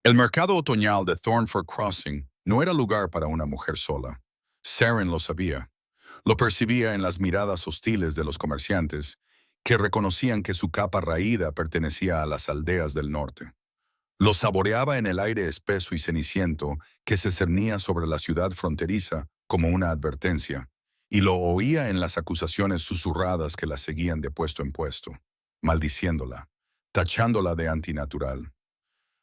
El mercado otoñal de Thornford Crossing no era lugar para una mujer sola. Saren lo sabía. Lo percibía en las miradas hostiles de los comerciantes, que reconocían que su capa raída pertenecía a las aldeas del norte. Lo saboreaba en el aire espeso y ceniciento que se cernía sobre la ciudad fronteriza como una advertencia, y lo oía en las acusaciones susurradas que la seguían de puesto en puesto, maldiciéndola, tachándola de antinatural.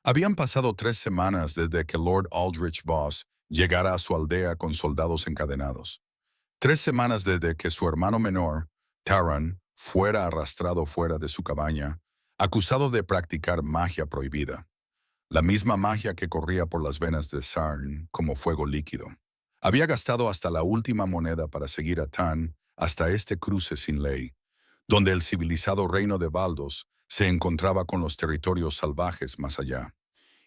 Habían pasado 3 semanas desde que Lord Aldrich Voss llegara a su aldea con soldados encadenados. 3 semanas desde que su hermano menor, Taran, fuera arrastrado fuera de su cabaña, acusado de practicar magia prohibida. La misma magia que corría por las venas de Sarn como fuego líquido. Había gastado hasta la última moneda para seguir a Tan hasta este cruce sin ley, donde el civilizado reino de Baldos se encontraba con los territorios salvajes más allá.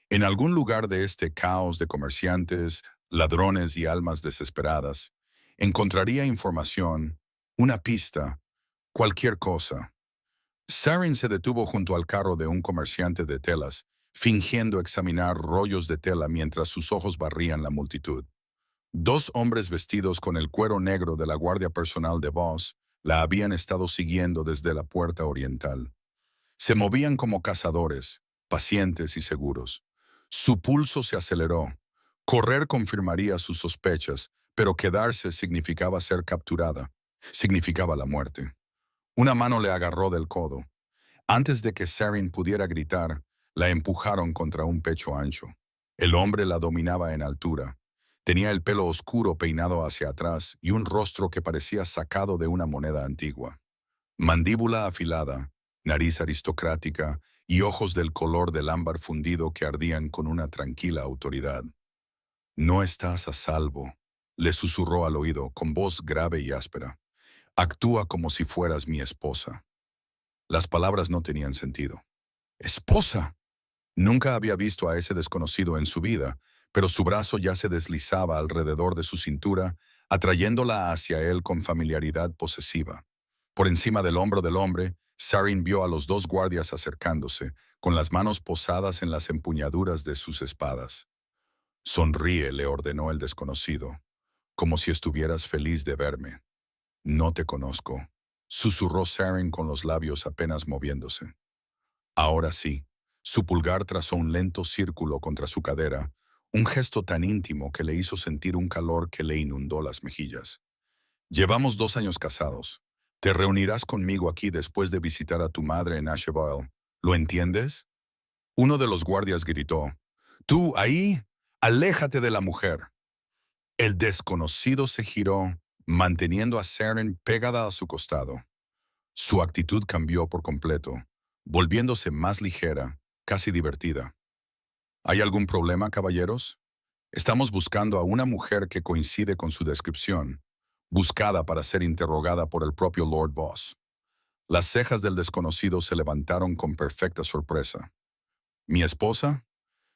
En algún lugar de este caos de comerciantes, ladrones y almas desesperadas, encontraría información, una pista, cualquier cosa. Saren se detuvo junto al carro de un comerciante de telas, fingiendo examinar rollos de tela mientras sus ojos barrían la multitud. 2 hombres vestidos con el cuero negro de la guardia personal de Voss la habían estado siguiendo desde la puerta oriental. Se movían como cazadores, pacientes y seguros. Su pulso se aceleró. Correr confirmaría sus sospechas, pero quedarse significaba ser capturada. Significaba la muerte. Una mano le agarró del codo. Antes de que Saren pudiera gritar, la empujaron contra un pecho ancho. El hombre la dominaba en altura. Tenía el pelo oscuro peinado hacia atrás y un rostro que parecía sacado de una moneda antigua. Mandíbula afilada, nariz aristocrática y ojos del color del ámbar fundido que ardían con una tranquila autoridad. «No estás a salvo», le susurró al oído con voz grave y áspera. «Actúa como si fueras mi esposa». Las palabras no tenían sentido. «¿Esposa?». Nunca había visto a ese desconocido en su vida, pero su brazo ya se deslizaba alrededor de su cintura, atrayéndola hacia él con familiaridad posesiva. Por encima del hombro del hombre, Saren vio a los 2 guardias acercándose, con las manos posadas en las empuñaduras de sus espadas. «Sonríe», le ordenó el desconocido, «como si estuvieras feliz de verme». «No te conozco», susurró Saren con los labios apenas moviéndose. Ahora sí, su pulgar trazó un lento círculo contra su cadera, un gesto tan íntimo que le hizo sentir un calor que le inundó las mejillas. «Llevamos 2 años casados. Te reunirás conmigo aquí después de visitar a tu madre en Asheville. ¿Lo entiendes?». Uno de los guardias gritó: «¡Tú, ahí! ¡Aléjate de la mujer!». El desconocido se giró, manteniendo a Saren pegada a su costado. Su actitud cambió por completo, volviéndose más ligera, casi divertida. «¿Hay algún problema, caballeros? Estamos buscando a una mujer que coincide con su descripción, buscada para ser interrogada por el propio Lord Voss». Las cejas del desconocido se levantaron con perfecta sorpresa. «¿Mi esposa?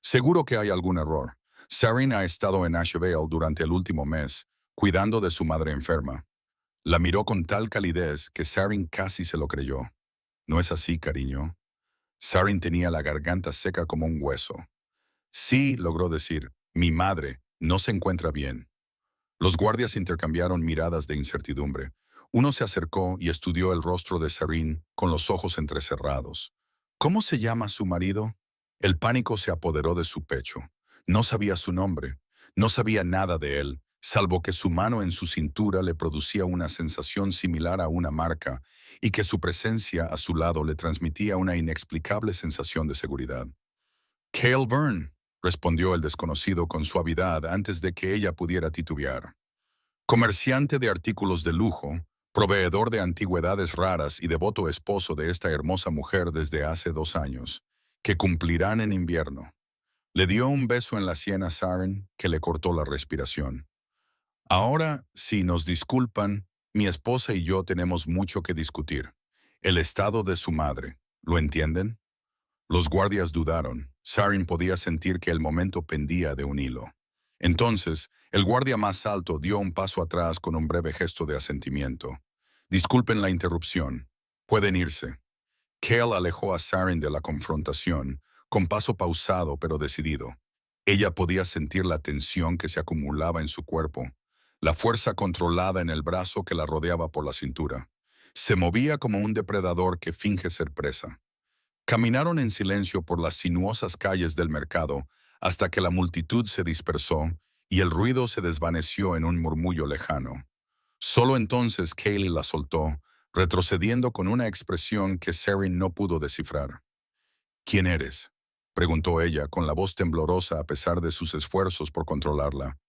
Seguro que hay algún error. Saren ha estado en Asheville durante el último mes, cuidando de su madre enferma». La miró con tal calidez que Saren casi se lo creyó. «¿No es así, cariño?». Saren tenía la garganta seca como un hueso. «Sí», logró decir, «mi madre no se encuentra bien». Los guardias intercambiaron miradas de incertidumbre. Uno se acercó y estudió el rostro de Saren con los ojos entrecerrados. «¿Cómo se llama su marido?». El pánico se apoderó de su pecho. No sabía su nombre. No sabía nada de él, salvo que su mano en su cintura le producía una sensación similar a una marca y que su presencia a su lado le transmitía una inexplicable sensación de seguridad. «Cale Byrne», respondió el desconocido con suavidad antes de que ella pudiera titubear. «Comerciante de artículos de lujo, proveedor de antigüedades raras y devoto esposo de esta hermosa mujer desde hace 2 años, que cumplirán en invierno». Le dio un beso en la sien a Saren, que le cortó la respiración. «Ahora, si nos disculpan, mi esposa y yo tenemos mucho que discutir. El estado de su madre, ¿lo entienden?». Los guardias dudaron. Saren podía sentir que el momento pendía de un hilo. Entonces, el guardia más alto dio un paso atrás con un breve gesto de asentimiento. «Disculpen la interrupción. Pueden irse». Cale alejó a Saren de la confrontación, con paso pausado pero decidido. Ella podía sentir la tensión que se acumulaba en su cuerpo, la fuerza controlada en el brazo que la rodeaba por la cintura. Se movía como un depredador que finge ser presa. Caminaron en silencio por las sinuosas calles del mercado hasta que la multitud se dispersó y el ruido se desvaneció en un murmullo lejano. Solo entonces Kaylee la soltó, retrocediendo con una expresión que Saren no pudo descifrar. ¿Quién eres?, preguntó ella con la voz temblorosa a pesar de sus esfuerzos por controlarla.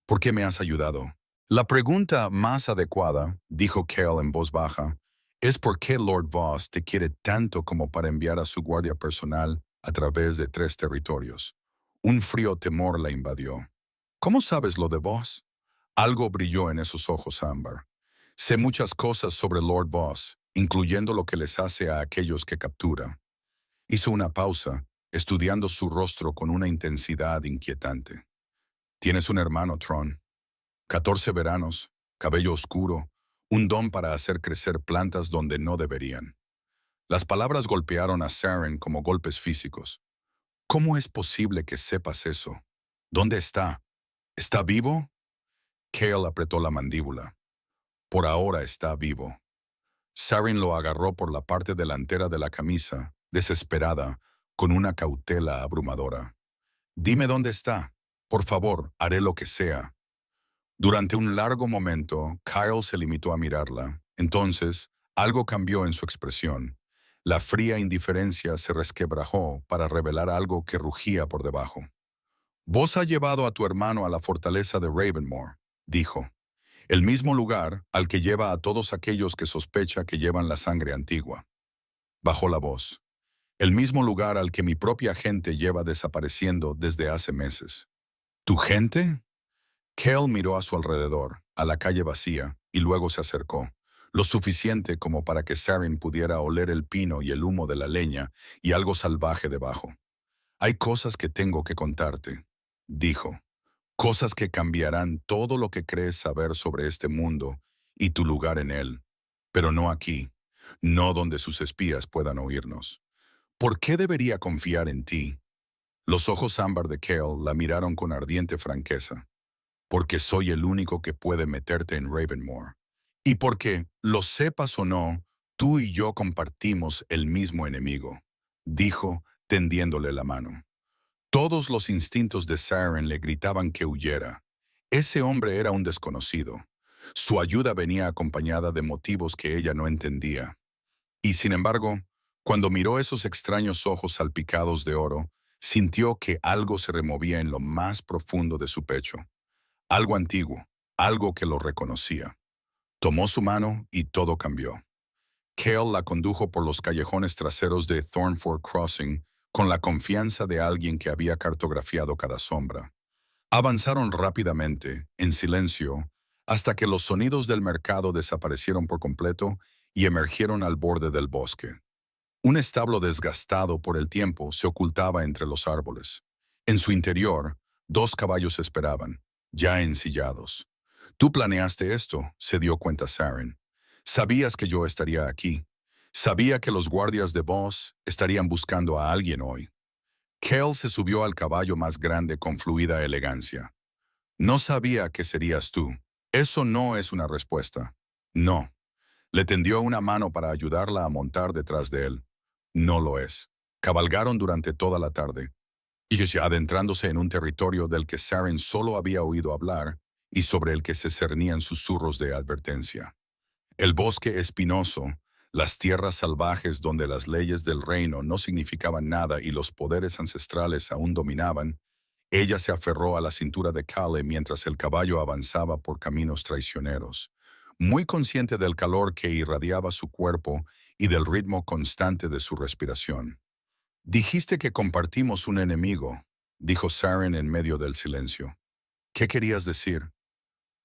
¿Por qué me has ayudado? La pregunta más adecuada, dijo Cale en voz baja, es por qué Lord Voss te quiere tanto como para enviar a su guardia personal a través de 3 territorios. Un frío temor la invadió. ¿Cómo sabes lo de Voss? Algo brilló en esos ojos ámbar. Sé muchas cosas sobre Lord Voss, incluyendo lo que les hace a aquellos que captura. Hizo una pausa, estudiando su rostro con una intensidad inquietante. Tienes un hermano, Tron. 14 veranos, cabello oscuro, un don para hacer crecer plantas donde no deberían. Las palabras golpearon a Saren como golpes físicos. ¿Cómo es posible que sepas eso? ¿Dónde está? ¿Está vivo? Cale apretó la mandíbula. Por ahora está vivo. Saren lo agarró por la parte delantera de la camisa, desesperada, con una cautela abrumadora. Dime dónde está. Por favor, haré lo que sea. Durante un largo momento, Kyle se limitó a mirarla. Entonces, algo cambió en su expresión. La fría indiferencia se resquebrajó para revelar algo que rugía por debajo. Vos has llevado a tu hermano a la fortaleza de Ravenmore, dijo. El mismo lugar al que lleva a todos aquellos que sospecha que llevan la sangre antigua. Bajó la voz. El mismo lugar al que mi propia gente lleva desapareciendo desde hace meses. ¿Tu gente? Cale miró a su alrededor, a la calle vacía, y luego se acercó, lo suficiente como para que Saren pudiera oler el pino y el humo de la leña y algo salvaje debajo. Hay cosas que tengo que contarte, dijo, cosas que cambiarán todo lo que crees saber sobre este mundo y tu lugar en él, pero no aquí, no donde sus espías puedan oírnos. ¿Por qué debería confiar en ti? Los ojos ámbar de Cale la miraron con ardiente franqueza. Porque soy el único que puede meterte en Ravenmore. Y porque, lo sepas o no, tú y yo compartimos el mismo enemigo, dijo, tendiéndole la mano. Todos los instintos de Saren le gritaban que huyera. Ese hombre era un desconocido. Su ayuda venía acompañada de motivos que ella no entendía. Y sin embargo, cuando miró esos extraños ojos salpicados de oro, sintió que algo se removía en lo más profundo de su pecho. Algo antiguo, algo que lo reconocía. Tomó su mano y todo cambió. Cale la condujo por los callejones traseros de Thornford Crossing con la confianza de alguien que había cartografiado cada sombra. Avanzaron rápidamente, en silencio, hasta que los sonidos del mercado desaparecieron por completo y emergieron al borde del bosque. Un establo desgastado por el tiempo se ocultaba entre los árboles. En su interior, 2 caballos esperaban, ya ensillados. Tú planeaste esto, se dio cuenta Saren. Sabías que yo estaría aquí. Sabía que los guardias de Voss estarían buscando a alguien hoy. Cale se subió al caballo más grande con fluida elegancia. No sabía que serías tú. Eso no es una respuesta. No. Le tendió una mano para ayudarla a montar detrás de él. No lo es. Cabalgaron durante toda la tarde, y adentrándose en un territorio del que Saren solo había oído hablar y sobre el que se cernían susurros de advertencia. El bosque espinoso, las tierras salvajes donde las leyes del reino no significaban nada y los poderes ancestrales aún dominaban, ella se aferró a la cintura de Cale mientras el caballo avanzaba por caminos traicioneros, muy consciente del calor que irradiaba su cuerpo y del ritmo constante de su respiración. Dijiste que compartimos un enemigo, dijo Saren en medio del silencio. ¿Qué querías decir?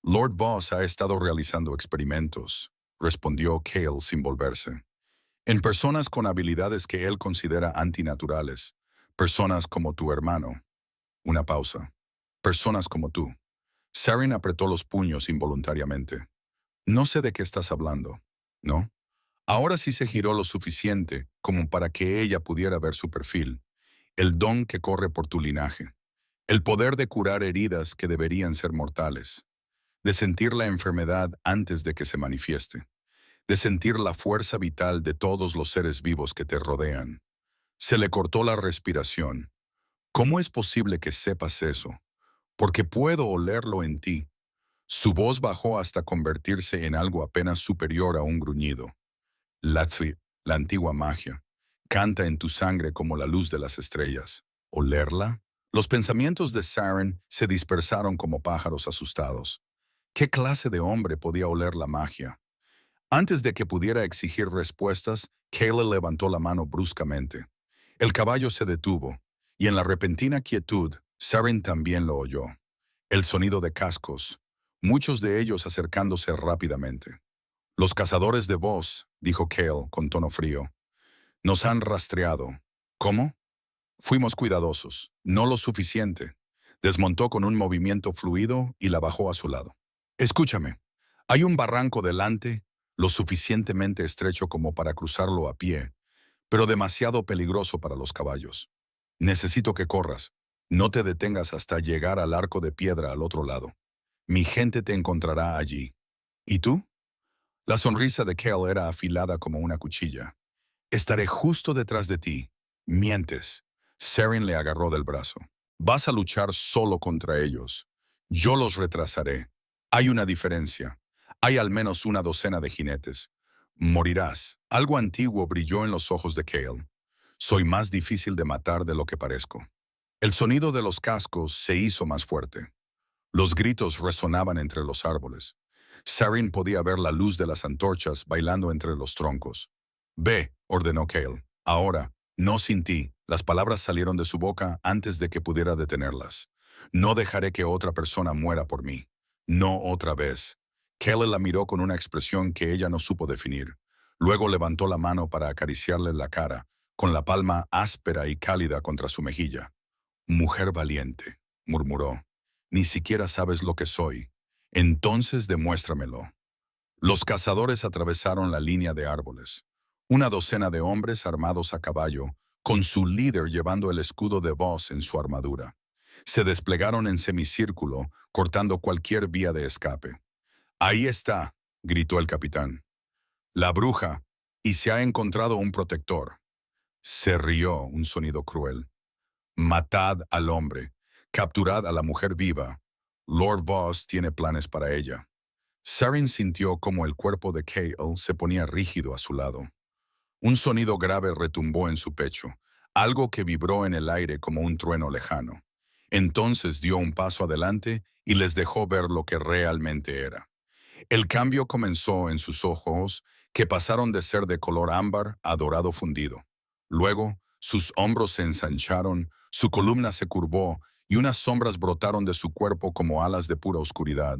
Lord Voss ha estado realizando experimentos, respondió Cale sin volverse. En personas con habilidades que él considera antinaturales, personas como tu hermano. Una pausa. Personas como tú. Saren apretó los puños involuntariamente. No sé de qué estás hablando, ¿no? Ahora sí se giró lo suficiente como para que ella pudiera ver su perfil, el don que corre por tu linaje, el poder de curar heridas que deberían ser mortales, de sentir la enfermedad antes de que se manifieste, de sentir la fuerza vital de todos los seres vivos que te rodean. Se le cortó la respiración. ¿Cómo es posible que sepas eso? Porque puedo olerlo en ti. Su voz bajó hasta convertirse en algo apenas superior a un gruñido. Latri, la antigua magia, canta en tu sangre como la luz de las estrellas. ¿Olerla? Los pensamientos de Saren se dispersaron como pájaros asustados. ¿Qué clase de hombre podía oler la magia? Antes de que pudiera exigir respuestas, Kayla levantó la mano bruscamente. El caballo se detuvo, y en la repentina quietud, Saren también lo oyó. El sonido de cascos, muchos de ellos acercándose rápidamente. Los cazadores de voz, dijo Cale con tono frío, nos han rastreado. ¿Cómo? Fuimos cuidadosos, no lo suficiente. Desmontó con un movimiento fluido y la bajó a su lado. Escúchame, hay un barranco delante, lo suficientemente estrecho como para cruzarlo a pie, pero demasiado peligroso para los caballos. Necesito que corras. No te detengas hasta llegar al arco de piedra al otro lado. Mi gente te encontrará allí. ¿Y tú? La sonrisa de Kel era afilada como una cuchilla. Estaré justo detrás de ti. Mientes. Saren le agarró del brazo. Vas a luchar solo contra ellos. Yo los retrasaré. Hay una diferencia. Hay al menos una docena de jinetes. Morirás. Algo antiguo brilló en los ojos de Cale. Soy más difícil de matar de lo que parezco. El sonido de los cascos se hizo más fuerte. Los gritos resonaban entre los árboles. Saren podía ver la luz de las antorchas bailando entre los troncos. Ve, ordenó Cale. Ahora, no sin ti. Las palabras salieron de su boca antes de que pudiera detenerlas. No dejaré que otra persona muera por mí. No otra vez. Cale la miró con una expresión que ella no supo definir. Luego levantó la mano para acariciarle la cara, con la palma áspera y cálida contra su mejilla. Mujer valiente, murmuró. Ni siquiera sabes lo que soy. Entonces demuéstramelo. Los cazadores atravesaron la línea de árboles. Una docena de hombres armados a caballo, con su líder llevando el escudo de voz en su armadura. Se desplegaron en semicírculo, cortando cualquier vía de escape. Ahí está, gritó el capitán. La bruja, y se ha encontrado un protector. Se rió un sonido cruel. Matad al hombre, capturad a la mujer viva. Lord Voss tiene planes para ella. Saren sintió como el cuerpo de Cale se ponía rígido a su lado. Un sonido grave retumbó en su pecho, algo que vibró en el aire como un trueno lejano. Entonces dio un paso adelante y les dejó ver lo que realmente era. El cambio comenzó en sus ojos, que pasaron de ser de color ámbar a dorado fundido. Luego, sus hombros se ensancharon, su columna se curvó y unas sombras brotaron de su cuerpo como alas de pura oscuridad.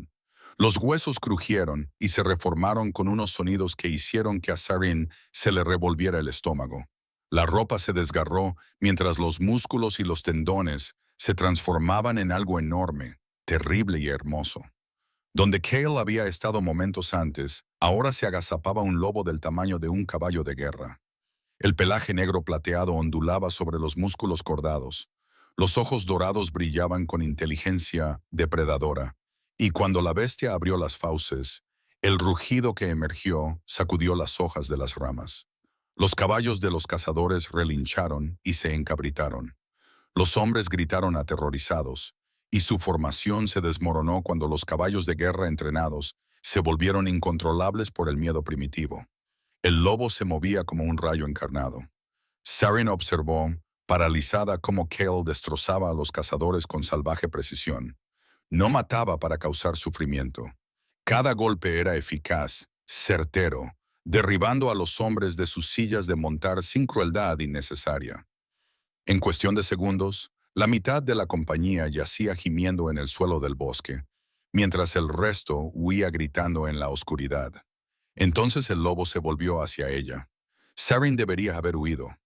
Los huesos crujieron y se reformaron con unos sonidos que hicieron que a Saren se le revolviera el estómago. La ropa se desgarró mientras los músculos y los tendones se transformaban en algo enorme, terrible y hermoso. Donde Cale había estado momentos antes, ahora se agazapaba un lobo del tamaño de un caballo de guerra. El pelaje negro plateado ondulaba sobre los músculos cordados. Los ojos dorados brillaban con inteligencia depredadora. Y cuando la bestia abrió las fauces, el rugido que emergió sacudió las hojas de las ramas. Los caballos de los cazadores relincharon y se encabritaron. Los hombres gritaron aterrorizados, y su formación se desmoronó cuando los caballos de guerra entrenados se volvieron incontrolables por el miedo primitivo. El lobo se movía como un rayo encarnado. Saren observó, paralizada, cómo Cale destrozaba a los cazadores con salvaje precisión. No mataba para causar sufrimiento. Cada golpe era eficaz, certero, derribando a los hombres de sus sillas de montar sin crueldad innecesaria. En cuestión de segundos, la mitad de la compañía yacía gimiendo en el suelo del bosque, mientras el resto huía gritando en la oscuridad. Entonces el lobo se volvió hacia ella. Saren debería haber huido.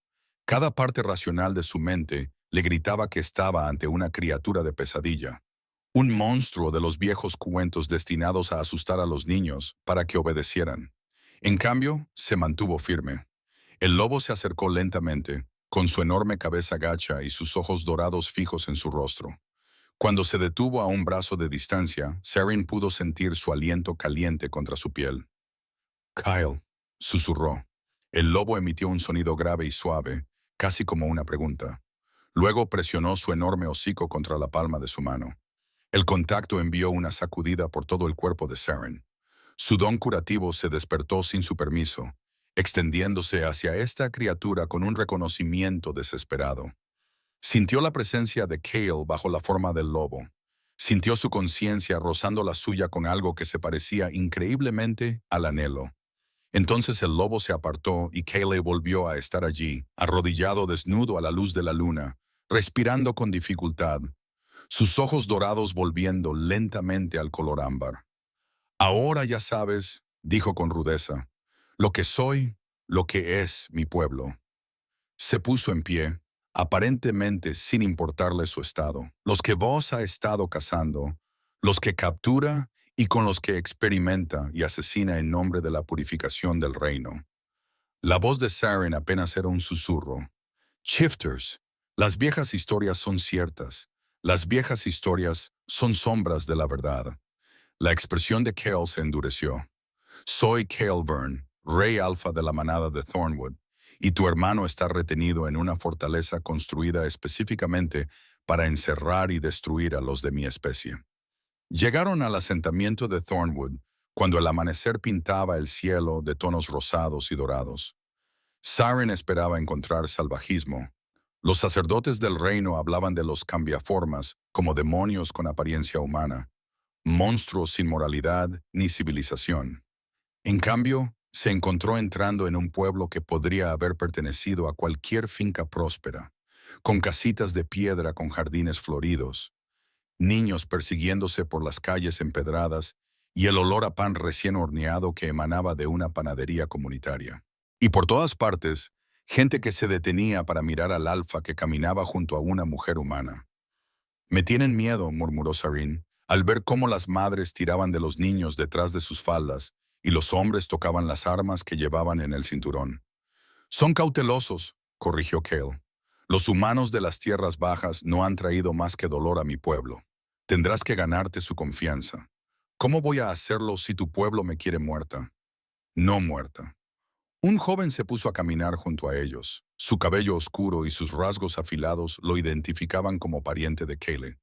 Cada parte racional de su mente le gritaba que estaba ante una criatura de pesadilla, un monstruo de los viejos cuentos destinados a asustar a los niños para que obedecieran. En cambio, se mantuvo firme. El lobo se acercó lentamente, con su enorme cabeza gacha y sus ojos dorados fijos en su rostro. Cuando se detuvo a un brazo de distancia, Saren pudo sentir su aliento caliente contra su piel. Kyle, susurró. El lobo emitió un sonido grave y suave, casi como una pregunta. Luego presionó su enorme hocico contra la palma de su mano. El contacto envió una sacudida por todo el cuerpo de Saren. Su don curativo se despertó sin su permiso, extendiéndose hacia esta criatura con un reconocimiento desesperado. Sintió la presencia de Kale bajo la forma del lobo. Sintió su conciencia rozando la suya con algo que se parecía increíblemente al anhelo. Entonces el lobo se apartó y Kale volvió a estar allí, arrodillado desnudo a la luz de la luna, respirando con dificultad, sus ojos dorados volviendo lentamente al color ámbar. Ahora ya sabes, dijo con rudeza, lo que soy, lo que es mi pueblo. Se puso en pie, aparentemente sin importarle su estado. Los que vos ha estado cazando, los que captura y con los que experimenta y asesina en nombre de la purificación del reino. La voz de Saren apenas era un susurro. Shifters, las viejas historias son ciertas. Las viejas historias son sombras de la verdad. La expresión de Kale se endureció. Soy Kale Vern, rey alfa de la manada de Thornwood, y tu hermano está retenido en una fortaleza construida específicamente para encerrar y destruir a los de mi especie. Llegaron al asentamiento de Thornwood cuando el amanecer pintaba el cielo de tonos rosados y dorados. Saren esperaba encontrar salvajismo. Los sacerdotes del reino hablaban de los cambiaformas como demonios con apariencia humana, monstruos sin moralidad ni civilización. En cambio, se encontró entrando en un pueblo que podría haber pertenecido a cualquier finca próspera, con casitas de piedra con jardines floridos, niños persiguiéndose por las calles empedradas y el olor a pan recién horneado que emanaba de una panadería comunitaria. Y por todas partes, gente que se detenía para mirar al alfa que caminaba junto a una mujer humana. Me tienen miedo, murmuró Sarin, al ver cómo las madres tiraban de los niños detrás de sus faldas y los hombres tocaban las armas que llevaban en el cinturón. Son cautelosos, corrigió Kale. Los humanos de las tierras bajas no han traído más que dolor a mi pueblo. Tendrás que ganarte su confianza. ¿Cómo voy a hacerlo si tu pueblo me quiere muerta? No muerta. Un joven se puso a caminar junto a ellos. Su cabello oscuro y sus rasgos afilados lo identificaban como pariente de Kale.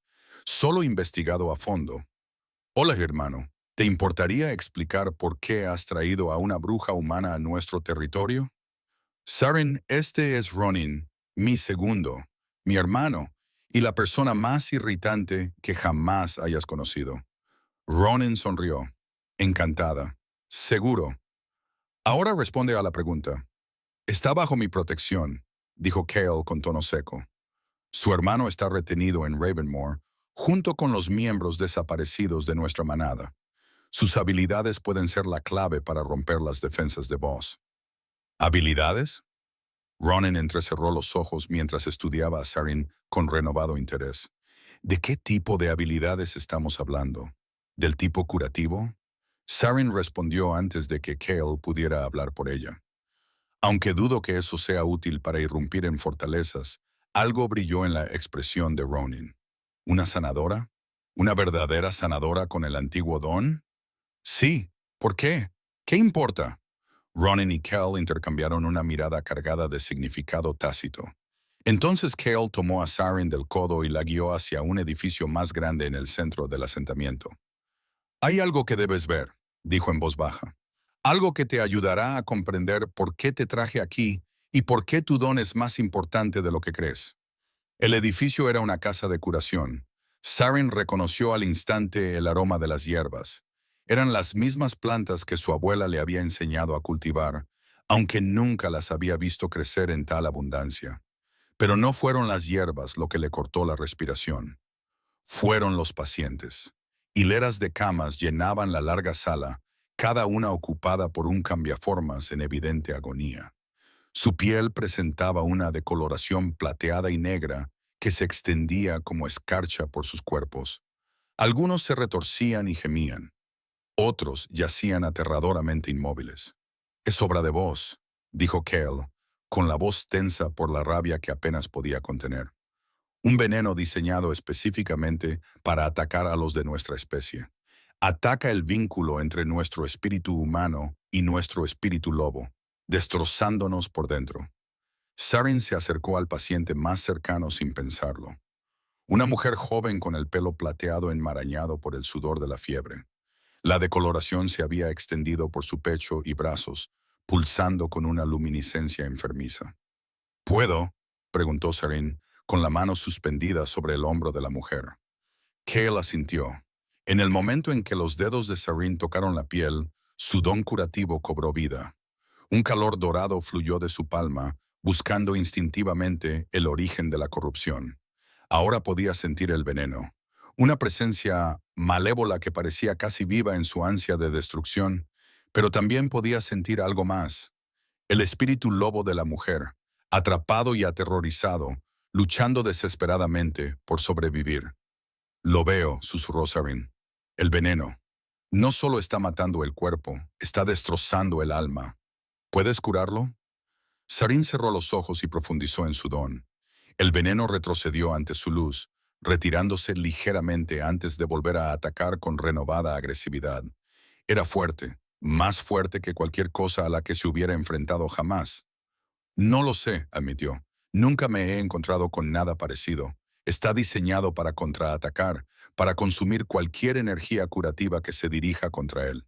Solo investigado a fondo. Hola, hermano. ¿Te importaría explicar por qué has traído a una bruja humana a nuestro territorio? Saren, este es Ronin, mi segundo, mi hermano, y la persona más irritante que jamás hayas conocido. Ronin sonrió. Encantada. Seguro. Ahora responde a la pregunta. Está bajo mi protección, dijo Kale con tono seco. Su hermano está retenido en Ravenmoor, junto con los miembros desaparecidos de nuestra manada. Sus habilidades pueden ser la clave para romper las defensas de Boss. ¿Habilidades? Ronan entrecerró los ojos mientras estudiaba a Sarin con renovado interés. ¿De qué tipo de habilidades estamos hablando? ¿Del tipo curativo? Sarin respondió antes de que Kale pudiera hablar por ella. Aunque dudo que eso sea útil para irrumpir en fortalezas, algo brilló en la expresión de Ronin. ¿Una sanadora? ¿Una verdadera sanadora con el antiguo don? Sí. ¿Por qué? ¿Qué importa? Ronin y Kel intercambiaron una mirada cargada de significado tácito. Entonces Kel tomó a Sarin del codo y la guió hacia un edificio más grande en el centro del asentamiento. Hay algo que debes ver, dijo en voz baja. Algo que te ayudará a comprender por qué te traje aquí y por qué tu don es más importante de lo que crees. El edificio era una casa de curación. Sarin reconoció al instante el aroma de las hierbas. Eran las mismas plantas que su abuela le había enseñado a cultivar, aunque nunca las había visto crecer en tal abundancia. Pero no fueron las hierbas lo que le cortó la respiración. Fueron los pacientes. Hileras de camas llenaban la larga sala, cada una ocupada por un cambiaformas en evidente agonía. Su piel presentaba una decoloración plateada y negra que se extendía como escarcha por sus cuerpos. Algunos se retorcían y gemían. Otros yacían aterradoramente inmóviles. «Es obra de vos», dijo Kale, con la voz tensa por la rabia que apenas podía contener. Un veneno diseñado específicamente para atacar a los de nuestra especie. Ataca el vínculo entre nuestro espíritu humano y nuestro espíritu lobo, destrozándonos por dentro. Sarin se acercó al paciente más cercano sin pensarlo. Una mujer joven con el pelo plateado enmarañado por el sudor de la fiebre. La decoloración se había extendido por su pecho y brazos, pulsando con una luminiscencia enfermiza. ¿Puedo?, preguntó Sarin, con la mano suspendida sobre el hombro de la mujer. Cale asintió. En el momento en que los dedos de Sarin tocaron la piel, su don curativo cobró vida. Un calor dorado fluyó de su palma, buscando instintivamente el origen de la corrupción. Ahora podía sentir el veneno. Una presencia malévola que parecía casi viva en su ansia de destrucción, pero también podía sentir algo más. El espíritu lobo de la mujer, atrapado y aterrorizado, luchando desesperadamente por sobrevivir. Lo veo, susurró Sarin. El veneno. No solo está matando el cuerpo, está destrozando el alma. ¿Puedes curarlo? Sarin cerró los ojos y profundizó en su don. El veneno retrocedió ante su luz, retirándose ligeramente antes de volver a atacar con renovada agresividad. Era fuerte, más fuerte que cualquier cosa a la que se hubiera enfrentado jamás. No lo sé, admitió. Nunca me he encontrado con nada parecido. Está diseñado para contraatacar, para consumir cualquier energía curativa que se dirija contra él.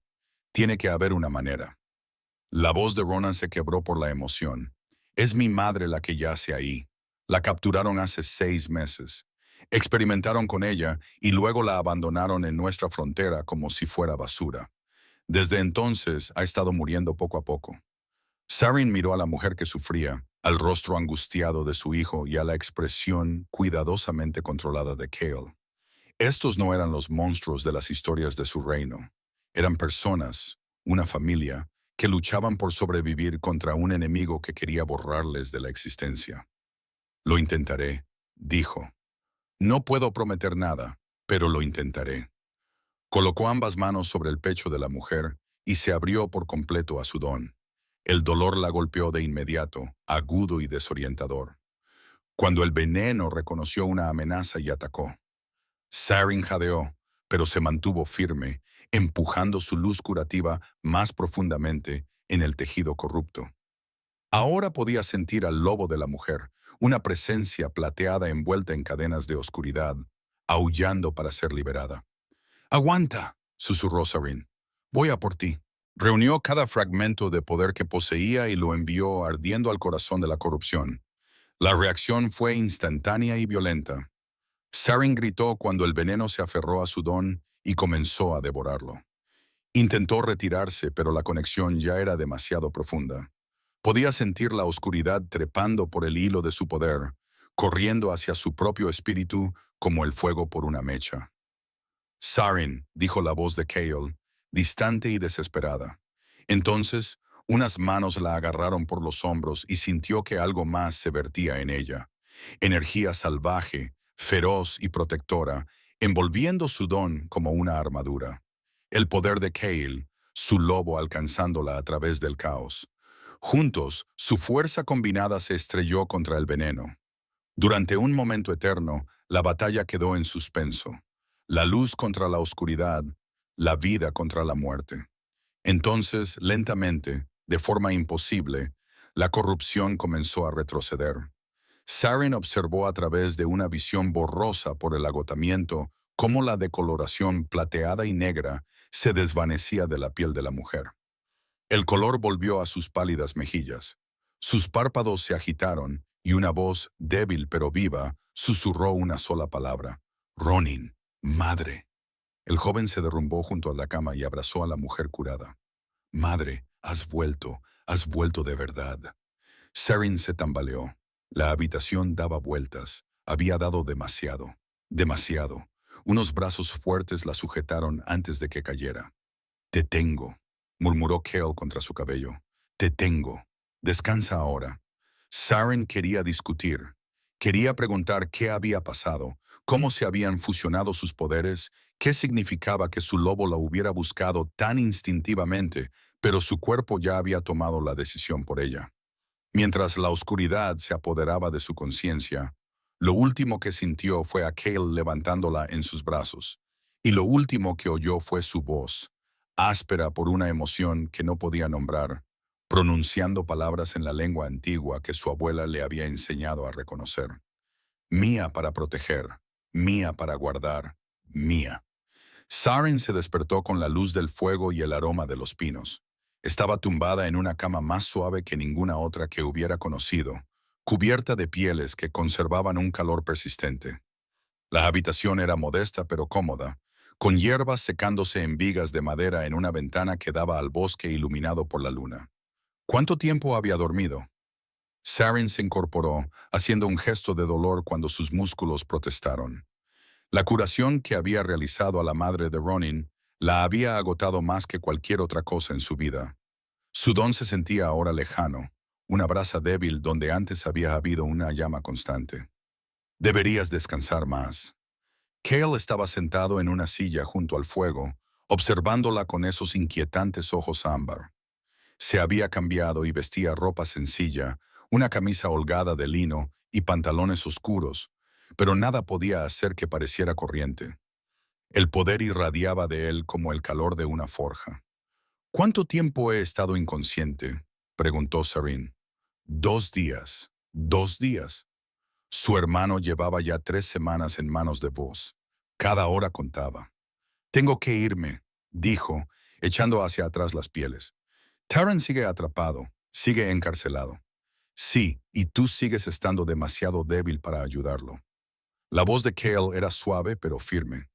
Tiene que haber una manera. La voz de Ronan se quebró por la emoción. Es mi madre la que yace ahí. La capturaron hace 6 meses. Experimentaron con ella y luego la abandonaron en nuestra frontera como si fuera basura. Desde entonces ha estado muriendo poco a poco. Sarin miró a la mujer que sufría, al rostro angustiado de su hijo y a la expresión cuidadosamente controlada de Cale. Estos no eran los monstruos de las historias de su reino. Eran personas, una familia, que luchaban por sobrevivir contra un enemigo que quería borrarles de la existencia. Lo intentaré, dijo. No puedo prometer nada, pero lo intentaré. Colocó ambas manos sobre el pecho de la mujer y se abrió por completo a su don. El dolor la golpeó de inmediato, agudo y desorientador. Cuando el veneno reconoció una amenaza y atacó. Sarin jadeó, pero se mantuvo firme, empujando su luz curativa más profundamente en el tejido corrupto. Ahora podía sentir al lobo de la mujer, una presencia plateada envuelta en cadenas de oscuridad, aullando para ser liberada. «¡Aguanta!», susurró Sarin. «Voy a por ti». Reunió cada fragmento de poder que poseía y lo envió ardiendo al corazón de la corrupción. La reacción fue instantánea y violenta. Sarin gritó cuando el veneno se aferró a su don y comenzó a devorarlo. Intentó retirarse, pero la conexión ya era demasiado profunda. Podía sentir la oscuridad trepando por el hilo de su poder, corriendo hacia su propio espíritu como el fuego por una mecha. «Sarin», dijo la voz de Cale, distante y desesperada. Entonces, unas manos la agarraron por los hombros y sintió que algo más se vertía en ella. Energía salvaje, feroz y protectora, envolviendo su don como una armadura. El poder de Cale, su lobo alcanzándola a través del caos. Juntos, su fuerza combinada se estrelló contra el veneno. Durante un momento eterno, la batalla quedó en suspenso. La luz contra la oscuridad, la vida contra la muerte. Entonces, lentamente, de forma imposible, la corrupción comenzó a retroceder. Sarin observó a través de una visión borrosa por el agotamiento cómo la decoloración plateada y negra se desvanecía de la piel de la mujer. El color volvió a sus pálidas mejillas. Sus párpados se agitaron y una voz, débil pero viva, susurró una sola palabra. «Ronin, madre». El joven se derrumbó junto a la cama y abrazó a la mujer curada. «Madre, has vuelto de verdad». Sarin se tambaleó. La habitación daba vueltas. Había dado demasiado. Demasiado. Unos brazos fuertes la sujetaron antes de que cayera. «Te tengo», murmuró Cale contra su cabello. «Te tengo. Descansa ahora». Sarin quería discutir. Quería preguntar qué había pasado, cómo se habían fusionado sus poderes, qué significaba que su lobo la hubiera buscado tan instintivamente, pero su cuerpo ya había tomado la decisión por ella. Mientras la oscuridad se apoderaba de su conciencia, lo último que sintió fue a Cale levantándola en sus brazos, y lo último que oyó fue su voz, áspera por una emoción que no podía nombrar, pronunciando palabras en la lengua antigua que su abuela le había enseñado a reconocer. Mía para proteger, mía para guardar, mía. Saren se despertó con la luz del fuego y el aroma de los pinos. Estaba tumbada en una cama más suave que ninguna otra que hubiera conocido, cubierta de pieles que conservaban un calor persistente. La habitación era modesta pero cómoda, con hierbas secándose en vigas de madera en una ventana que daba al bosque iluminado por la luna. ¿Cuánto tiempo había dormido? Saren se incorporó, haciendo un gesto de dolor cuando sus músculos protestaron. La curación que había realizado a la madre de Ronin la había agotado más que cualquier otra cosa en su vida. Su don se sentía ahora lejano, una brasa débil donde antes había habido una llama constante. Deberías descansar más. Cale estaba sentado en una silla junto al fuego, observándola con esos inquietantes ojos ámbar. Se había cambiado y vestía ropa sencilla, una camisa holgada de lino y pantalones oscuros, pero nada podía hacer que pareciera corriente. El poder irradiaba de él como el calor de una forja. ¿Cuánto tiempo he estado inconsciente?, preguntó Sarin. 2 días. 2 días. Su hermano llevaba ya 3 semanas en manos de vos. Cada hora contaba. Tengo que irme, dijo, echando hacia atrás las pieles. Taran sigue atrapado, sigue encarcelado. Sí, y tú sigues estando demasiado débil para ayudarlo. La voz de Cale era suave pero firme.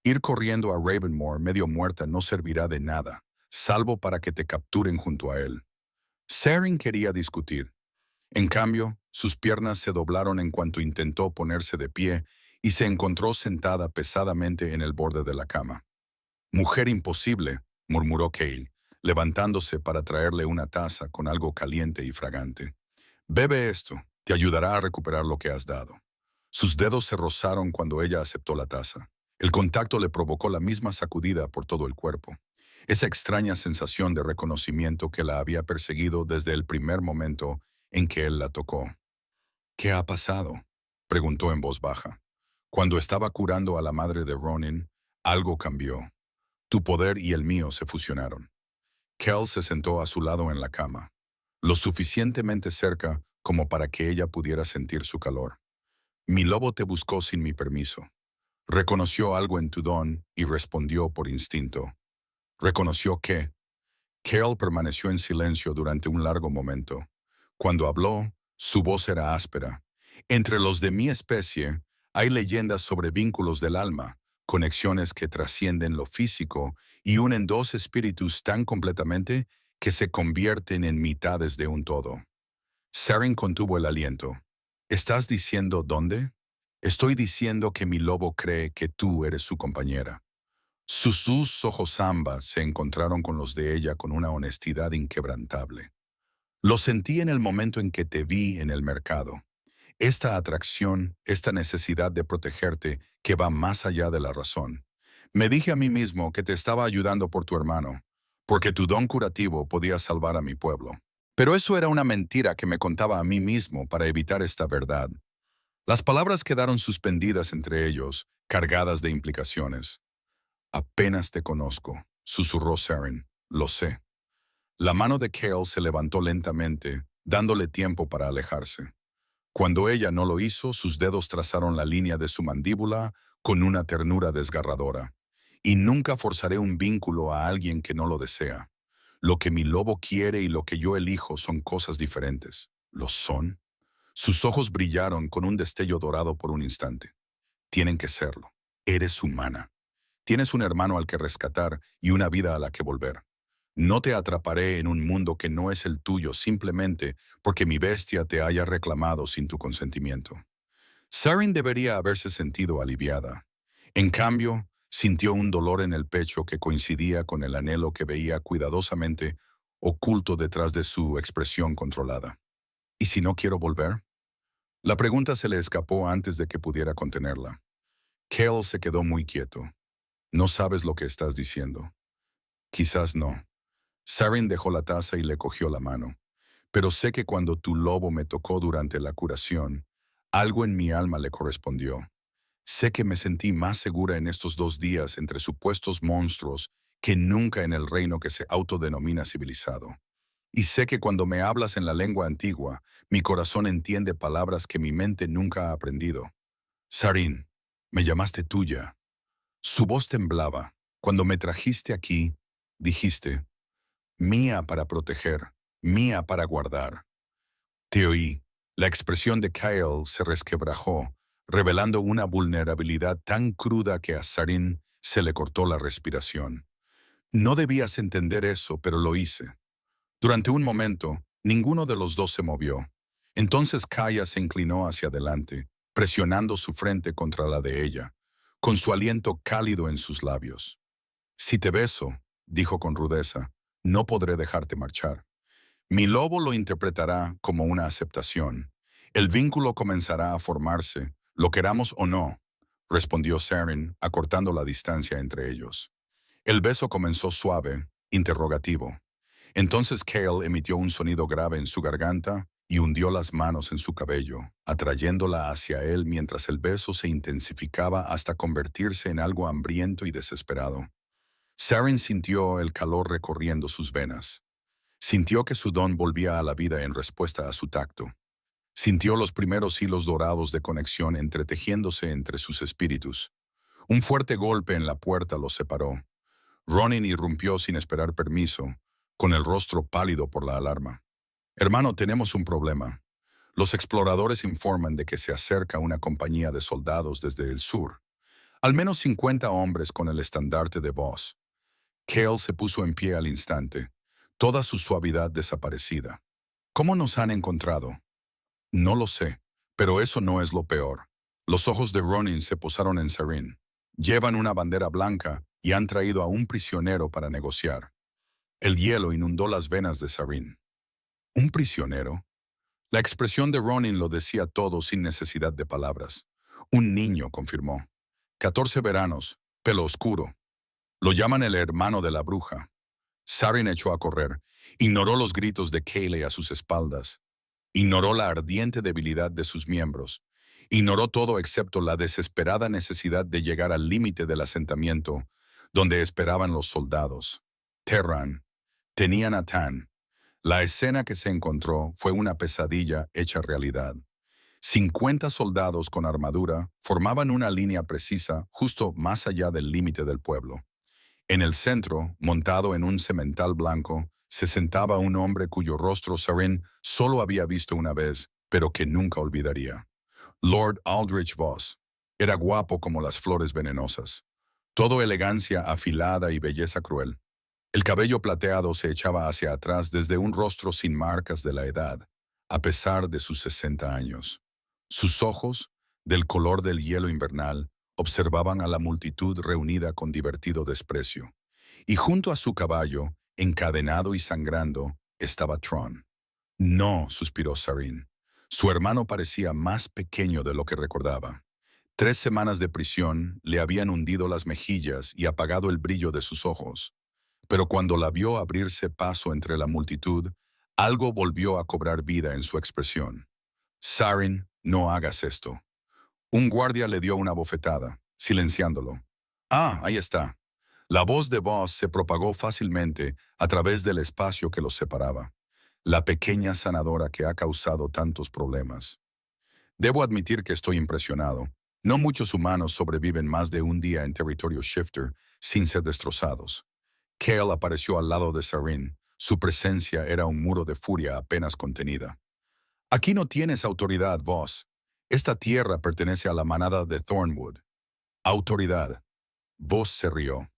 Ir corriendo a Ravenmoor medio muerta no servirá de nada, salvo para que te capturen junto a él. Saren quería discutir. En cambio, sus piernas se doblaron en cuanto intentó ponerse de pie y se encontró sentada pesadamente en el borde de la cama. Mujer imposible, murmuró Cale, levantándose para traerle una taza con algo caliente y fragante. Bebe esto, te ayudará a recuperar lo que has dado. Sus dedos se rozaron cuando ella aceptó la taza. El contacto le provocó la misma sacudida por todo el cuerpo. Esa extraña sensación de reconocimiento que la había perseguido desde el primer momento en que él la tocó. ¿Qué ha pasado?, preguntó en voz baja. Cuando estaba curando a la madre de Ronin, algo cambió. Tu poder y el mío se fusionaron. Kel se sentó a su lado en la cama, lo suficientemente cerca como para que ella pudiera sentir su calor. Mi lobo te buscó sin mi permiso. Reconoció algo en tu don y respondió por instinto. ¿Reconoció qué? Kel permaneció en silencio durante un largo momento. Cuando habló, su voz era áspera. Entre los de mi especie, hay leyendas sobre vínculos del alma, conexiones que trascienden lo físico y unen dos espíritus tan completamente que se convierten en mitades de un todo. Saren contuvo el aliento. ¿Estás diciendo dónde? Estoy diciendo que mi lobo cree que tú eres su compañera. Sus ojos ambas se encontraron con los de ella con una honestidad inquebrantable. Lo sentí en el momento en que te vi en el mercado. Esta atracción, esta necesidad de protegerte que va más allá de la razón. Me dije a mí mismo que te estaba ayudando por tu hermano, porque tu don curativo podía salvar a mi pueblo. Pero eso era una mentira que me contaba a mí mismo para evitar esta verdad. Las palabras quedaron suspendidas entre ellos, cargadas de implicaciones. Apenas te conozco, susurró Saren. Lo sé. La mano de Cale se levantó lentamente, dándole tiempo para alejarse. Cuando ella no lo hizo, sus dedos trazaron la línea de su mandíbula con una ternura desgarradora. Y nunca forzaré un vínculo a alguien que no lo desea. Lo que mi lobo quiere y lo que yo elijo son cosas diferentes. ¿Lo son? Sus ojos brillaron con un destello dorado por un instante. Tienen que serlo. Eres humana. Tienes un hermano al que rescatar y una vida a la que volver. No te atraparé en un mundo que no es el tuyo simplemente porque mi bestia te haya reclamado sin tu consentimiento. Saren debería haberse sentido aliviada. En cambio, sintió un dolor en el pecho que coincidía con el anhelo que veía cuidadosamente oculto detrás de su expresión controlada. ¿Y si no quiero volver? La pregunta se le escapó antes de que pudiera contenerla. Cale se quedó muy quieto. No sabes lo que estás diciendo. Quizás no. Saren dejó la taza y le cogió la mano. pero sé que cuando tu lobo me tocó durante la curación, algo en mi alma le correspondió. Sé que me sentí más segura en estos 2 días entre supuestos monstruos que nunca en el reino que se autodenomina civilizado. Y sé que cuando me hablas en la lengua antigua, mi corazón entiende palabras que mi mente nunca ha aprendido. Sarin, me llamaste tuya. Su voz temblaba. Cuando me trajiste aquí, dijiste, mía para proteger, mía para guardar. Te oí. La expresión de Kyle se resquebrajó, revelando una vulnerabilidad tan cruda que a Sarin se le cortó la respiración. No debías entender eso, pero lo hice. Durante un momento, ninguno de los dos se movió. Entonces Kaya se inclinó hacia adelante, presionando su frente contra la de ella, con su aliento cálido en sus labios. Si te beso, dijo con rudeza, no podré dejarte marchar. Mi lobo lo interpretará como una aceptación. El vínculo comenzará a formarse, lo queramos o no, respondió Saren, acortando la distancia entre ellos. El beso comenzó suave, interrogativo. Entonces Cale emitió un sonido grave en su garganta y hundió las manos en su cabello, atrayéndola hacia él mientras el beso se intensificaba hasta convertirse en algo hambriento y desesperado. Saren sintió el calor recorriendo sus venas. Sintió que su don volvía a la vida en respuesta a su tacto. Sintió los primeros hilos dorados de conexión entretejiéndose entre sus espíritus. Un fuerte golpe en la puerta los separó. Ronin irrumpió sin esperar permiso, con el rostro pálido por la alarma. Hermano, tenemos un problema. Los exploradores informan de que se acerca una compañía de soldados desde el sur. Al menos 50 hombres con el estandarte de Voss. Cale se puso en pie al instante, toda su suavidad desaparecida. ¿Cómo nos han encontrado? No lo sé, pero eso no es lo peor. Los ojos de Ronin se posaron en Sarin. Llevan una bandera blanca y han traído a un prisionero para negociar. El hielo inundó las venas de Sarin. ¿Un prisionero? La expresión de Ronin lo decía todo sin necesidad de palabras. Un niño, confirmó. 14 veranos, pelo oscuro. Lo llaman el hermano de la bruja. Sarin echó a correr. Ignoró los gritos de Kayleigh a sus espaldas. Ignoró la ardiente debilidad de sus miembros. Ignoró todo excepto la desesperada necesidad de llegar al límite del asentamiento, donde esperaban los soldados. Terran. Tenían a Tan. La escena que se encontró fue una pesadilla hecha realidad. 50 soldados con armadura formaban una línea precisa justo más allá del límite del pueblo. En el centro, montado en un semental blanco, se sentaba un hombre cuyo rostro Sarin solo había visto una vez, pero que nunca olvidaría. Lord Aldrich Voss. Era guapo como las flores venenosas. Todo elegancia afilada y belleza cruel. El cabello plateado se echaba hacia atrás desde un rostro sin marcas de la edad, a pesar de sus 60 años. Sus ojos, del color del hielo invernal, observaban a la multitud reunida con divertido desprecio. Y junto a su caballo, encadenado y sangrando, estaba Tron. No, suspiró Sarin. Su hermano parecía más pequeño de lo que recordaba. 3 semanas de prisión le habían hundido las mejillas y apagado el brillo de sus ojos. Pero cuando la vio abrirse paso entre la multitud, algo volvió a cobrar vida en su expresión. Sarin, no hagas esto. Un guardia le dio una bofetada, silenciándolo. Ah, ahí está. La voz de Voss se propagó fácilmente a través del espacio que los separaba. La pequeña sanadora que ha causado tantos problemas. Debo admitir que estoy impresionado. No muchos humanos sobreviven más de un día en territorio Shifter sin ser destrozados. Cale apareció al lado de Sarin. Su presencia era un muro de furia apenas contenida. Aquí no tienes autoridad, Voss. Esta tierra pertenece a la manada de Thornwood. Autoridad. Voss se rió.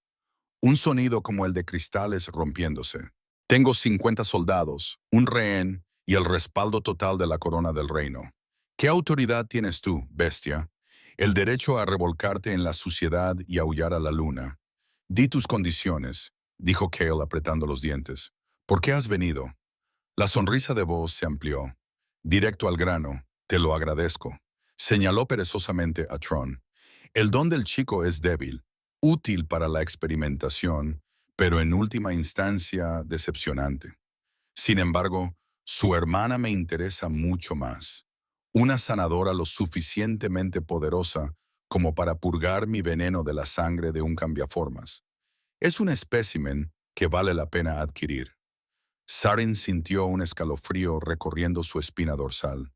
Un sonido como el de cristales rompiéndose. Tengo 50 soldados, un rehén y el respaldo total de la corona del reino. ¿Qué autoridad tienes tú, bestia? El derecho a revolcarte en la suciedad y aullar a la luna. Di tus condiciones, dijo Cale apretando los dientes. ¿Por qué has venido? La sonrisa de Voss se amplió. Directo al grano, te lo agradezco. Señaló perezosamente a Tron. El don del chico es débil, útil para la experimentación, pero en última instancia decepcionante. Sin embargo, Su hermana me interesa mucho más. Una sanadora lo suficientemente poderosa como para purgar mi veneno de la sangre de un cambiaformas. Es un espécimen que vale la pena adquirir. Sarin sintió un escalofrío recorriendo su espina dorsal.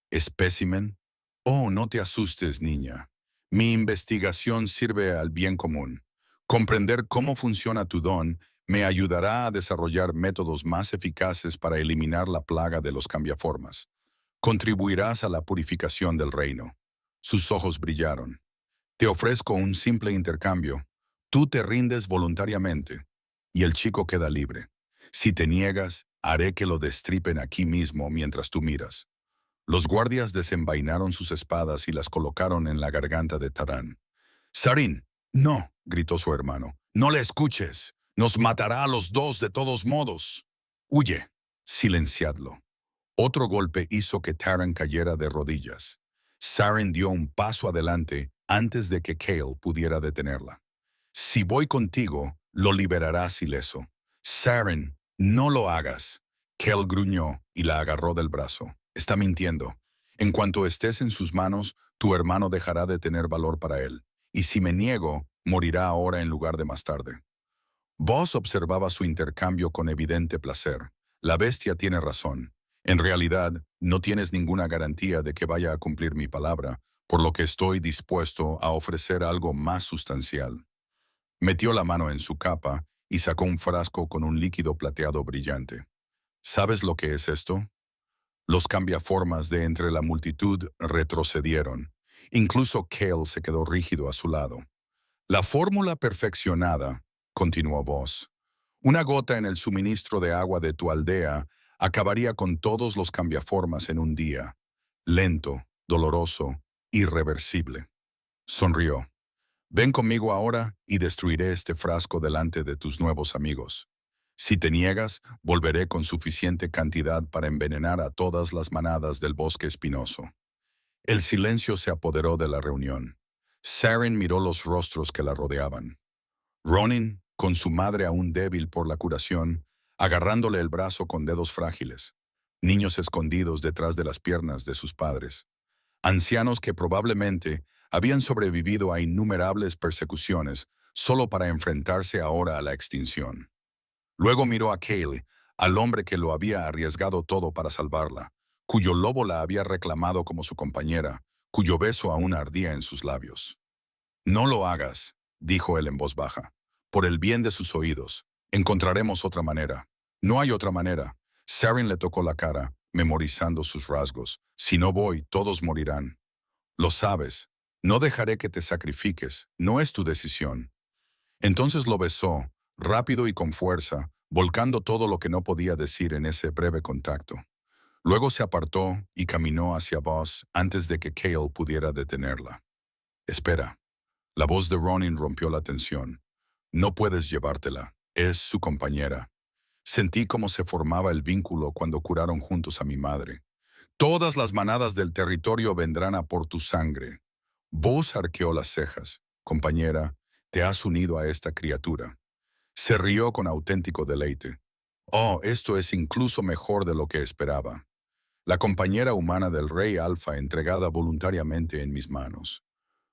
¿Espécimen? Oh, no te asustes, niña. Mi investigación sirve al bien común. Comprender cómo funciona tu don me ayudará a desarrollar métodos más eficaces para eliminar la plaga de los cambiaformas. Contribuirás a la purificación del reino. Sus ojos brillaron. Te ofrezco un simple intercambio. Tú te rindes voluntariamente y el chico queda libre. Si te niegas, haré que lo destripen aquí mismo mientras tú miras. Los guardias desenvainaron sus espadas y las colocaron en la garganta de Tarán. «Sarin, no», gritó su hermano, «no le escuches. Nos matará a los dos de todos modos. Huye, silenciadlo». Otro golpe hizo que Taran cayera de rodillas. Sarin dio un paso adelante antes de que Cale pudiera detenerla. «Si voy contigo, lo liberarás ileso». «Sarin, no lo hagas». Cale gruñó y la agarró del brazo. «Está mintiendo. En cuanto estés en sus manos, tu hermano dejará de tener valor para él. Y si me niego, morirá ahora en lugar de más tarde». Voss observaba su intercambio con evidente placer. La bestia tiene razón. En realidad, no tienes ninguna garantía de que vaya a cumplir mi palabra, por lo que estoy dispuesto a ofrecer algo más sustancial. Metió la mano en su capa y sacó un frasco con un líquido plateado brillante. ¿Sabes lo que es esto? Los cambiaformas de entre la multitud retrocedieron. Incluso Cale se quedó rígido a su lado. «La fórmula perfeccionada», continuó Voss. «Una gota en el suministro de agua de tu aldea acabaría con todos los cambiaformas en un día. Lento, doloroso, irreversible». Sonrió. «Ven conmigo ahora y destruiré este frasco delante de tus nuevos amigos. Si te niegas, volveré con suficiente cantidad para envenenar a todas las manadas del bosque espinoso». El silencio se apoderó de la reunión. Sarin miró los rostros que la rodeaban. Ronin, con su madre aún débil por la curación, agarrándole el brazo con dedos frágiles. Niños escondidos detrás de las piernas de sus padres. Ancianos que probablemente habían sobrevivido a innumerables persecuciones solo para enfrentarse ahora a la extinción. Luego miró a Cale, al hombre que lo había arriesgado todo para salvarla, cuyo lobo la había reclamado como su compañera, cuyo beso aún ardía en sus labios. «No lo hagas», dijo él en voz baja. «Por el bien de sus oídos. Encontraremos otra manera». «No hay otra manera». Sarin le tocó la cara, memorizando sus rasgos. «Si no voy, todos morirán». «Lo sabes. No dejaré que te sacrifiques. No es tu decisión». Entonces lo besó, rápido y con fuerza, volcando todo lo que no podía decir en ese breve contacto. Luego se apartó y caminó hacia Voss antes de que Cale pudiera detenerla. «Espera». La voz de Ronin rompió la tensión. «No puedes llevártela. Es su compañera. Sentí cómo se formaba el vínculo cuando curaron juntos a mi madre. Todas las manadas del territorio vendrán a por tu sangre». Voss arqueó las cejas. «Compañera, te has unido a esta criatura». Se rió con auténtico deleite. «Oh, esto es incluso mejor de lo que esperaba. La compañera humana del rey Alfa entregada voluntariamente en mis manos.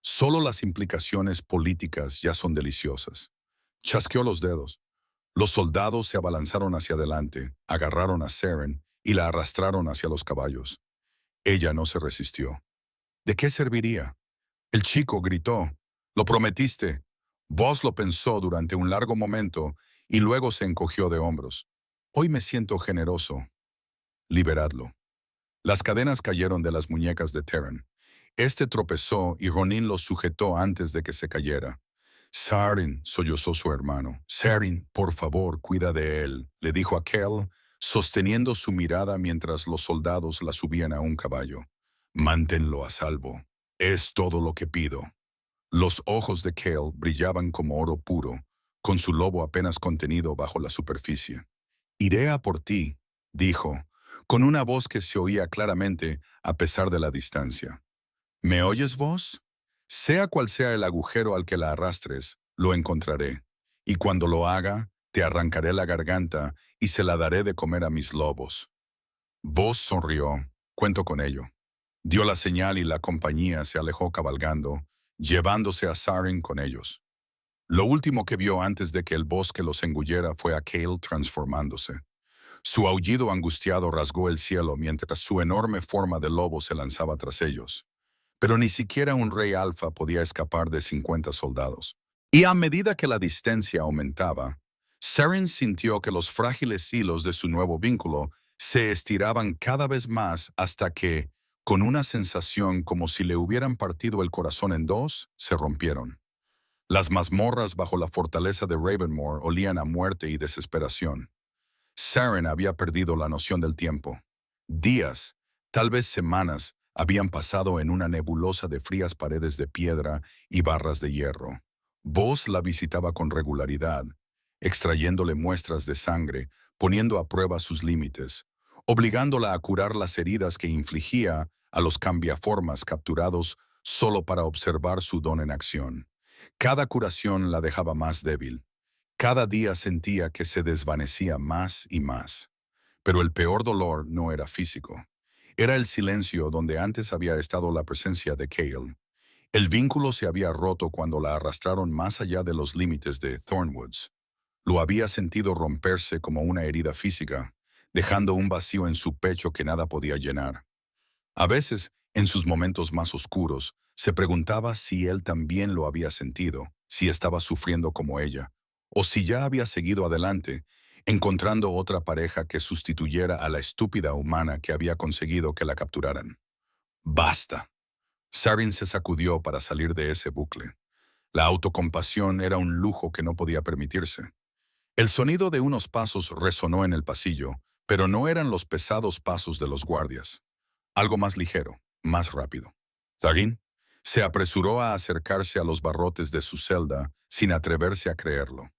Solo las implicaciones políticas ya son deliciosas». Chasqueó los dedos. Los soldados se abalanzaron hacia adelante, agarraron a Sarin y la arrastraron hacia los caballos. Ella no se resistió. ¿De qué serviría? El chico gritó. «Lo prometiste». Voss lo pensó durante un largo momento y luego se encogió de hombros. «Hoy me siento generoso». «Liberadlo». Las cadenas cayeron de las muñecas de Taran. Este tropezó y Ronin lo sujetó antes de que se cayera. «Sarin», sollozó su hermano. «Sarin, por favor, cuida de él», le dijo a Cale, sosteniendo su mirada mientras los soldados la subían a un caballo. «Manténlo a salvo. Es todo lo que pido». Los ojos de Cale brillaban como oro puro, con su lobo apenas contenido bajo la superficie. «Iré a por ti», dijo, con una voz que se oía claramente a pesar de la distancia. «¿Me oyes, Voss? Sea cual sea el agujero al que la arrastres, lo encontraré. Y cuando lo haga, te arrancaré la garganta y se la daré de comer a mis lobos». Voss sonrió. Cuento con ello. Dio la señal y la compañía se alejó cabalgando, llevándose a Saren con ellos. Lo último que vio antes de que el bosque los engullera fue a Cale transformándose. Su aullido angustiado rasgó el cielo mientras su enorme forma de lobo se lanzaba tras ellos. Pero ni siquiera un rey alfa podía escapar de 50 soldados. Y a medida que la distancia aumentaba, Saren sintió que los frágiles hilos de su nuevo vínculo se estiraban cada vez más hasta que, con una sensación como si le hubieran partido el corazón en dos, se rompieron. Las mazmorras bajo la fortaleza de Ravenmoor olían a muerte y desesperación. Saren había perdido la noción del tiempo. Días, tal vez semanas, habían pasado en una nebulosa de frías paredes de piedra y barras de hierro. Voss la visitaba con regularidad, extrayéndole muestras de sangre, poniendo a prueba sus límites, obligándola a curar las heridas que infligía a los cambiaformas capturados solo para observar su don en acción. Cada curación la dejaba más débil. Cada día sentía que se desvanecía más y más. Pero el peor dolor no era físico. Era el silencio donde antes había estado la presencia de Cale. El vínculo se había roto cuando la arrastraron más allá de los límites de Thornwoods. Lo había sentido romperse como una herida física, dejando un vacío en su pecho que nada podía llenar. A veces, en sus momentos más oscuros, se preguntaba si él también lo había sentido, si estaba sufriendo como ella, o si ya había seguido adelante, encontrando otra pareja que sustituyera a la estúpida humana que había conseguido que la capturaran. ¡Basta! Saren se sacudió para salir de ese bucle. La autocompasión era un lujo que no podía permitirse. El sonido de unos pasos resonó en el pasillo, pero no eran los pesados pasos de los guardias. Algo más ligero, más rápido. Sarin se apresuró a acercarse a los barrotes de su celda sin atreverse a creerlo.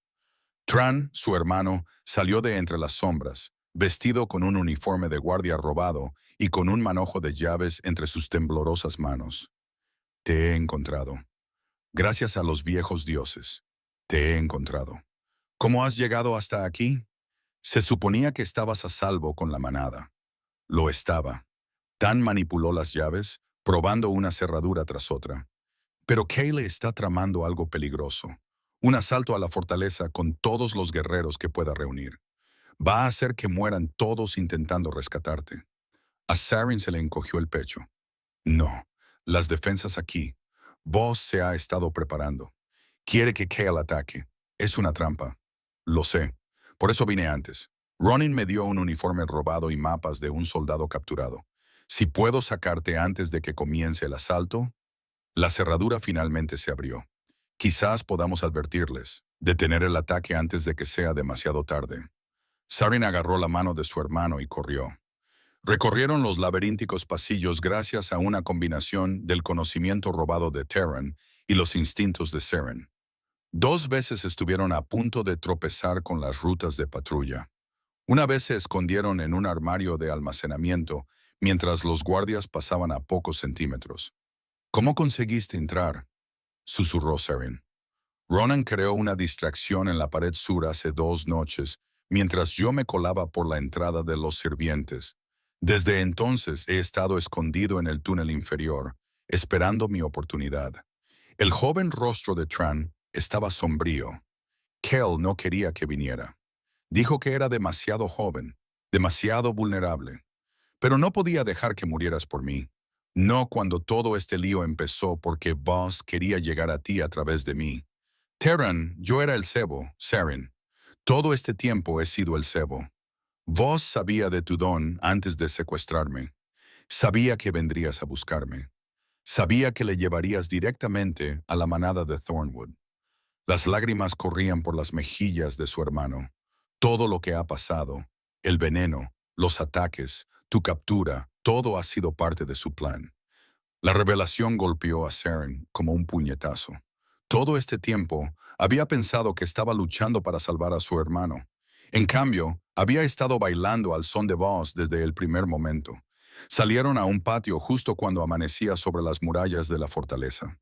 Tran, su hermano, salió de entre las sombras, vestido con un uniforme de guardia robado y con un manojo de llaves entre sus temblorosas manos. Te he encontrado. Gracias a los viejos dioses. Te he encontrado. ¿Cómo has llegado hasta aquí? Se suponía que estabas a salvo con la manada. Lo estaba. Tan manipuló las llaves, probando una cerradura tras otra. Pero Cale está tramando algo peligroso. Un asalto a la fortaleza con todos los guerreros que pueda reunir. Va a hacer que mueran todos intentando rescatarte. A Saren se le encogió el pecho. No, las defensas aquí. Voss se ha estado preparando. Quiere que Cale ataque. Es una trampa. Lo sé. Por eso vine antes. Ronin me dio un uniforme robado y mapas de un soldado capturado. Si puedo sacarte antes de que comience el asalto. La cerradura finalmente se abrió. Quizás podamos advertirles, detener el ataque antes de que sea demasiado tarde. Saren agarró la mano de su hermano y corrió. Recorrieron los laberínticos pasillos gracias a una combinación del conocimiento robado de Terran y los instintos de Saren. 2 veces estuvieron a punto de tropezar con las rutas de patrulla. Una vez se escondieron en un armario de almacenamiento mientras los guardias pasaban a pocos centímetros. ¿Cómo conseguiste entrar?, susurró Saren. Ronan creó una distracción en la pared sur hace 2 noches, mientras yo me colaba por la entrada de los sirvientes. Desde entonces he estado escondido en el túnel inferior, esperando mi oportunidad. El joven rostro de Tran estaba sombrío. Kel no quería que viniera. Dijo que era demasiado joven, demasiado vulnerable. Pero no podía dejar que murieras por mí. No cuando todo este lío empezó porque Voss quería llegar a ti a través de mí. Terran, yo era el cebo, Saren. Todo este tiempo he sido el cebo. Voss sabía de tu don antes de secuestrarme. Sabía que vendrías a buscarme. Sabía que le llevarías directamente a la manada de Thornwood. Las lágrimas corrían por las mejillas de su hermano. Todo lo que ha pasado, el veneno, los ataques, tu captura, todo ha sido parte de su plan. La revelación golpeó a Saren como un puñetazo. Todo este tiempo había pensado que estaba luchando para salvar a su hermano. En cambio, había estado bailando al son de Voss desde el primer momento. Salieron a un patio justo cuando amanecía sobre las murallas de la fortaleza.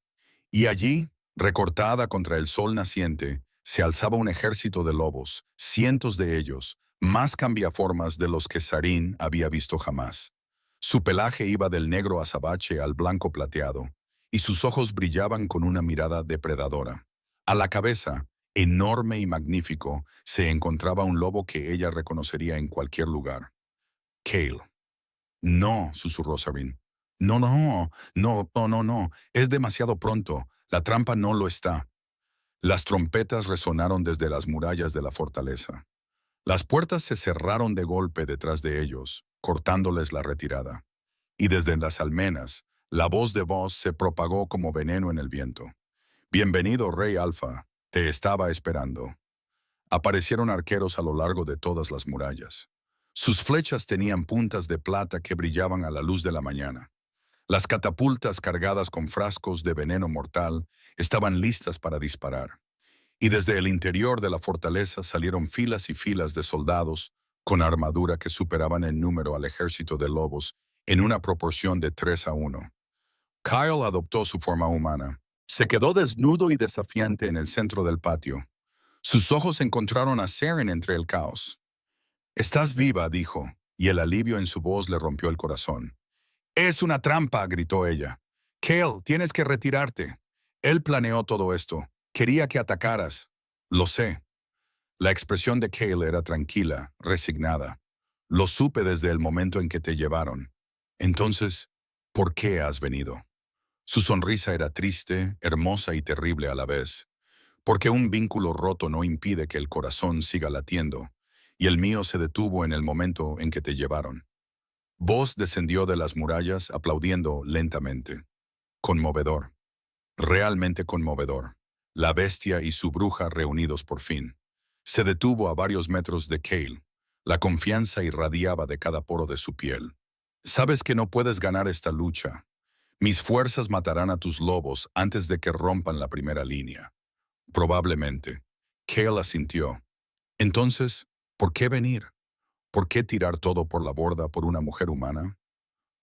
Y allí, recortada contra el sol naciente, se alzaba un ejército de lobos, cientos de ellos, más cambiaformas de los que Sarin había visto jamás. Su pelaje iba del negro azabache al blanco plateado, y sus ojos brillaban con una mirada depredadora. A la cabeza, enorme y magnífico, se encontraba un lobo que ella reconocería en cualquier lugar. Cale. No, susurró Sarin. No, no, no, no, no, no. Es demasiado pronto. La trampa no lo está. Las trompetas resonaron desde las murallas de la fortaleza. Las puertas se cerraron de golpe detrás de ellos, cortándoles la retirada. Y desde las almenas, la voz de Voss se propagó como veneno en el viento. Bienvenido, Rey Alfa. Te estaba esperando. Aparecieron arqueros a lo largo de todas las murallas. Sus flechas tenían puntas de plata que brillaban a la luz de la mañana. Las catapultas cargadas con frascos de veneno mortal estaban listas para disparar. Y desde el interior de la fortaleza salieron filas y filas de soldados con armadura que superaban en número al ejército de lobos en una proporción de 3-1. Kyle adoptó su forma humana. Se quedó desnudo y desafiante en el centro del patio. Sus ojos encontraron a Saren entre el caos. «Estás viva», dijo, y el alivio en su voz le rompió el corazón. «Es una trampa», gritó ella. «Cale, tienes que retirarte. Él planeó todo esto. Quería que atacaras». «Lo sé». La expresión de Cale era tranquila, resignada. «Lo supe desde el momento en que te llevaron. Entonces, ¿por qué has venido?» Su sonrisa era triste, hermosa y terrible a la vez. «Porque un vínculo roto no impide que el corazón siga latiendo, y el mío se detuvo en el momento en que te llevaron». Voss descendió de las murallas aplaudiendo lentamente. Conmovedor. Realmente conmovedor. La bestia y su bruja reunidos por fin. Se detuvo a varios metros de Cale. La confianza irradiaba de cada poro de su piel. «Sabes que no puedes ganar esta lucha. Mis fuerzas matarán a tus lobos antes de que rompan la primera línea». Probablemente. Cale asintió. Entonces, ¿por qué venir? ¿Por qué tirar todo por la borda por una mujer humana?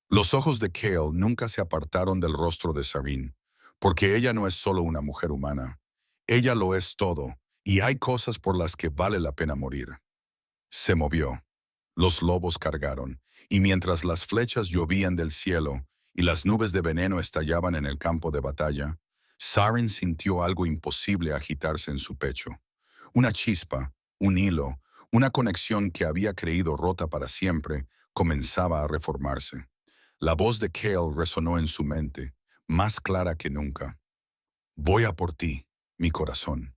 Los ojos de Cale nunca se apartaron del rostro de Sarin, porque ella no es solo una mujer humana. Ella lo es todo, y hay cosas por las que vale la pena morir. Se movió. Los lobos cargaron, y mientras las flechas llovían del cielo y las nubes de veneno estallaban en el campo de batalla, Sarin sintió algo imposible agitarse en su pecho. Una chispa, un hilo, una conexión que había creído rota para siempre, comenzaba a reformarse. La voz de Cale resonó en su mente, más clara que nunca. «Voy a por ti, mi corazón».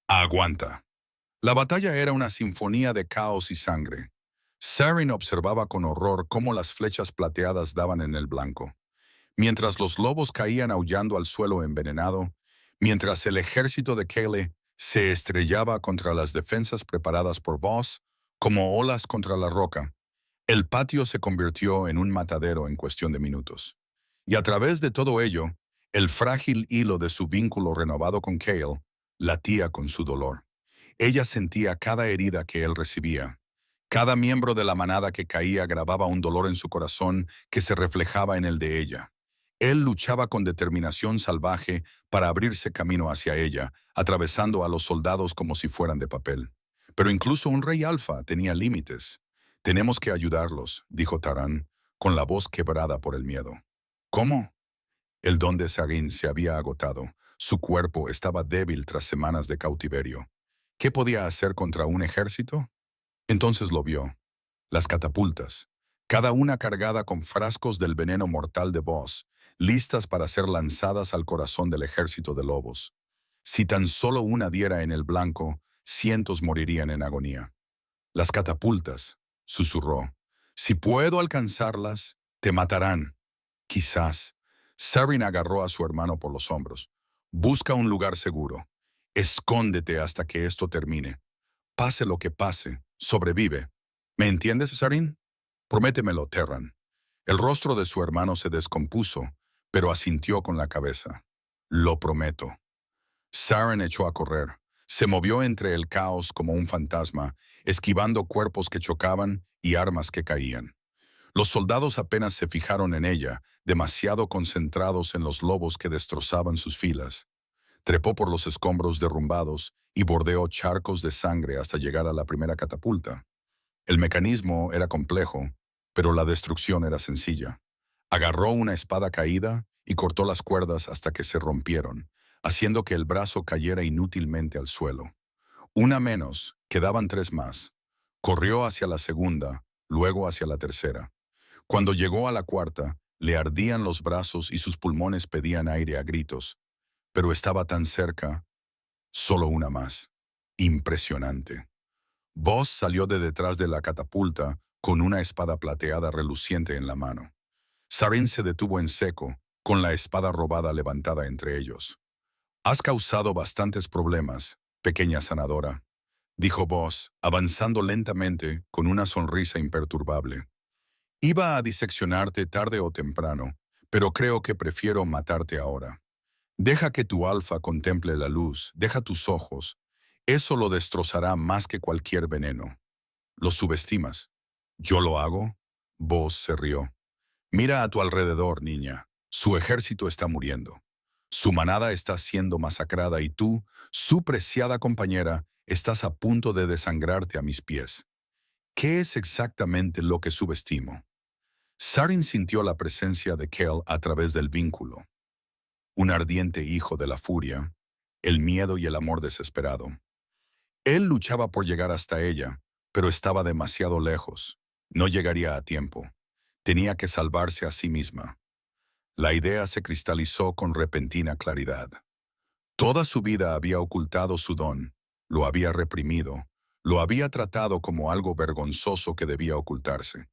«Aguanta». La batalla era una sinfonía de caos y sangre. Sarin observaba con horror cómo las flechas plateadas daban en el blanco. Mientras los lobos caían aullando al suelo envenenado, mientras el ejército de Cale se estrellaba contra las defensas preparadas por Voss, como olas contra la roca, el patio se convirtió en un matadero en cuestión de minutos. Y a través de todo ello, el frágil hilo de su vínculo renovado con Cale latía con su dolor. Ella sentía cada herida que él recibía. Cada miembro de la manada que caía grababa un dolor en su corazón que se reflejaba en el de ella. Él luchaba con determinación salvaje para abrirse camino hacia ella, atravesando a los soldados como si fueran de papel. Pero incluso un rey alfa tenía límites. «Tenemos que ayudarlos», dijo Taran, con la voz quebrada por el miedo. «¿Cómo?» El don de Sarin se había agotado. Su cuerpo estaba débil tras semanas de cautiverio. ¿Qué podía hacer contra un ejército? Entonces lo vio. Las catapultas, cada una cargada con frascos del veneno mortal de Voss, listas para ser lanzadas al corazón del ejército de lobos. Si tan solo una diera en el blanco, cientos morirían en agonía. «Las catapultas», susurró. «Si puedo alcanzarlas, te matarán». «Quizás». Sarin agarró a su hermano por los hombros. «Busca un lugar seguro. Escóndete hasta que esto termine. Pase lo que pase, sobrevive. ¿Me entiendes, Sarin? Prométemelo, Terran». El rostro de su hermano se descompuso, pero asintió con la cabeza. «Lo prometo». Sarin echó a correr. Se movió entre el caos como un fantasma, esquivando cuerpos que chocaban y armas que caían. Los soldados apenas se fijaron en ella, demasiado concentrados en los lobos que destrozaban sus filas. Trepó por los escombros derrumbados y bordeó charcos de sangre hasta llegar a la primera catapulta. El mecanismo era complejo, pero la destrucción era sencilla. Agarró una espada caída y cortó las cuerdas hasta que se rompieron, haciendo que el brazo cayera inútilmente al suelo. Una menos, quedaban tres más. Corrió hacia la segunda, luego hacia la tercera. Cuando llegó a la cuarta, le ardían los brazos y sus pulmones pedían aire a gritos. Pero estaba tan cerca, solo una más. Impresionante. Boss salió de detrás de la catapulta con una espada plateada reluciente en la mano. Sarin se detuvo en seco, con la espada robada levantada entre ellos. «Has causado bastantes problemas, pequeña sanadora», dijo Boss, avanzando lentamente con una sonrisa imperturbable. «Iba a diseccionarte tarde o temprano, pero creo que prefiero matarte ahora. Deja que tu alfa contemple la luz, deja tus ojos. Eso lo destrozará más que cualquier veneno. ¿Lo subestimas? ¿Yo lo hago?» Boss se rió. «Mira a tu alrededor, niña. Su ejército está muriendo. Su manada está siendo masacrada y tú, su preciada compañera, estás a punto de desangrarte a mis pies. ¿Qué es exactamente lo que subestimo?» Sarin sintió la presencia de Kel a través del vínculo. Un ardiente hijo de la furia, el miedo y el amor desesperado. Él luchaba por llegar hasta ella, pero estaba demasiado lejos. No llegaría a tiempo. Tenía que salvarse a sí misma. La idea se cristalizó con repentina claridad. Toda su vida había ocultado su don, lo había reprimido, lo había tratado como algo vergonzoso que debía ocultarse.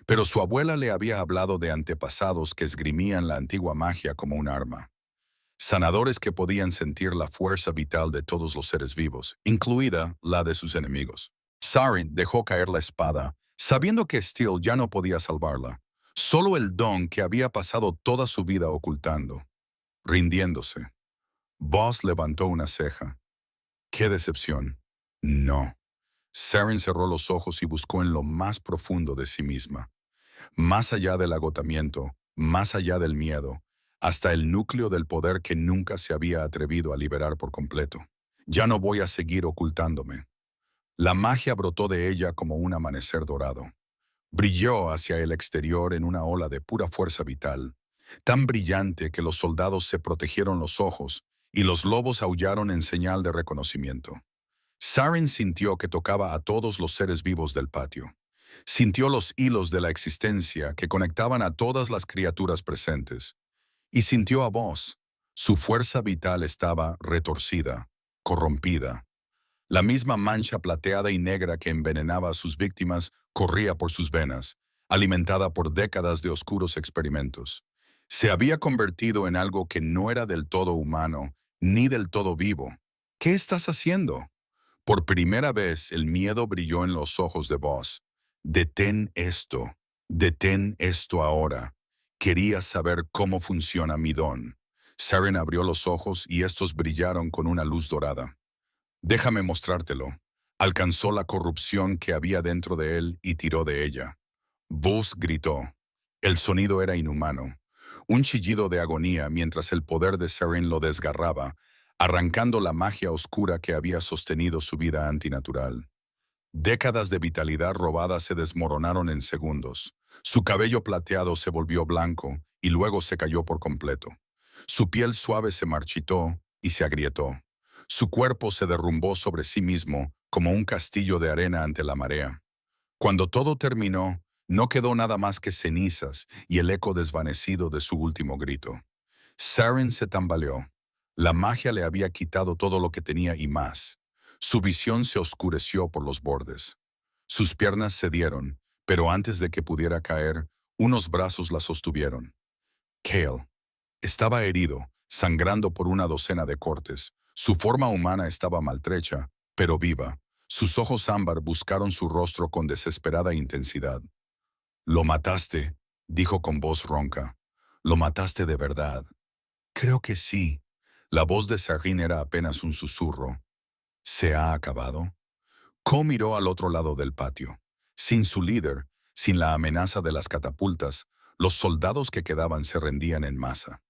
Pero su abuela le había hablado de antepasados que esgrimían la antigua magia como un arma. Sanadores que podían sentir la fuerza vital de todos los seres vivos, incluida la de sus enemigos. Sarin dejó caer la espada, sabiendo que Steel ya no podía salvarla. Solo el don que había pasado toda su vida ocultando, rindiéndose. Boss levantó una ceja. ¡Qué decepción! No. Sarin cerró los ojos y buscó en lo más profundo de sí misma. Más allá del agotamiento, más allá del miedo, hasta el núcleo del poder que nunca se había atrevido a liberar por completo. Ya no voy a seguir ocultándome. La magia brotó de ella como un amanecer dorado. Brilló hacia el exterior en una ola de pura fuerza vital, tan brillante que los soldados se protegieron los ojos y los lobos aullaron en señal de reconocimiento. Sarin sintió que tocaba a todos los seres vivos del patio. Sintió los hilos de la existencia que conectaban a todas las criaturas presentes. Y sintió a Boss. Su fuerza vital estaba retorcida, corrompida. La misma mancha plateada y negra que envenenaba a sus víctimas corría por sus venas, alimentada por décadas de oscuros experimentos. Se había convertido en algo que no era del todo humano, ni del todo vivo. «¿Qué estás haciendo?» Por primera vez el miedo brilló en los ojos de Boss. Detén esto ahora. Quería saber cómo funciona mi don». Sarin abrió los ojos y estos brillaron con una luz dorada. «Déjame mostrártelo». Alcanzó la corrupción que había dentro de él y tiró de ella. Boss gritó. El sonido era inhumano. Un chillido de agonía mientras el poder de Sarin lo desgarraba, arrancando la magia oscura que había sostenido su vida antinatural. Décadas de vitalidad robada se desmoronaron en segundos. Su cabello plateado se volvió blanco y luego se cayó por completo. Su piel suave se marchitó y se agrietó. Su cuerpo se derrumbó sobre sí mismo como un castillo de arena ante la marea. Cuando todo terminó, no quedó nada más que cenizas y el eco desvanecido de su último grito. Sarin se tambaleó. La magia le había quitado todo lo que tenía y más. Su visión se oscureció por los bordes. Sus piernas cedieron, pero antes de que pudiera caer, unos brazos la sostuvieron. Cale estaba herido, sangrando por una docena de cortes. Su forma humana estaba maltrecha, pero viva. Sus ojos ámbar buscaron su rostro con desesperada intensidad. «Lo mataste», dijo con voz ronca. «Lo mataste de verdad». «Creo que sí». La voz de Sarin era apenas un susurro. «¿Se ha acabado?» Co miró al otro lado del patio. Sin su líder, sin la amenaza de las catapultas, los soldados que quedaban se rendían en masa.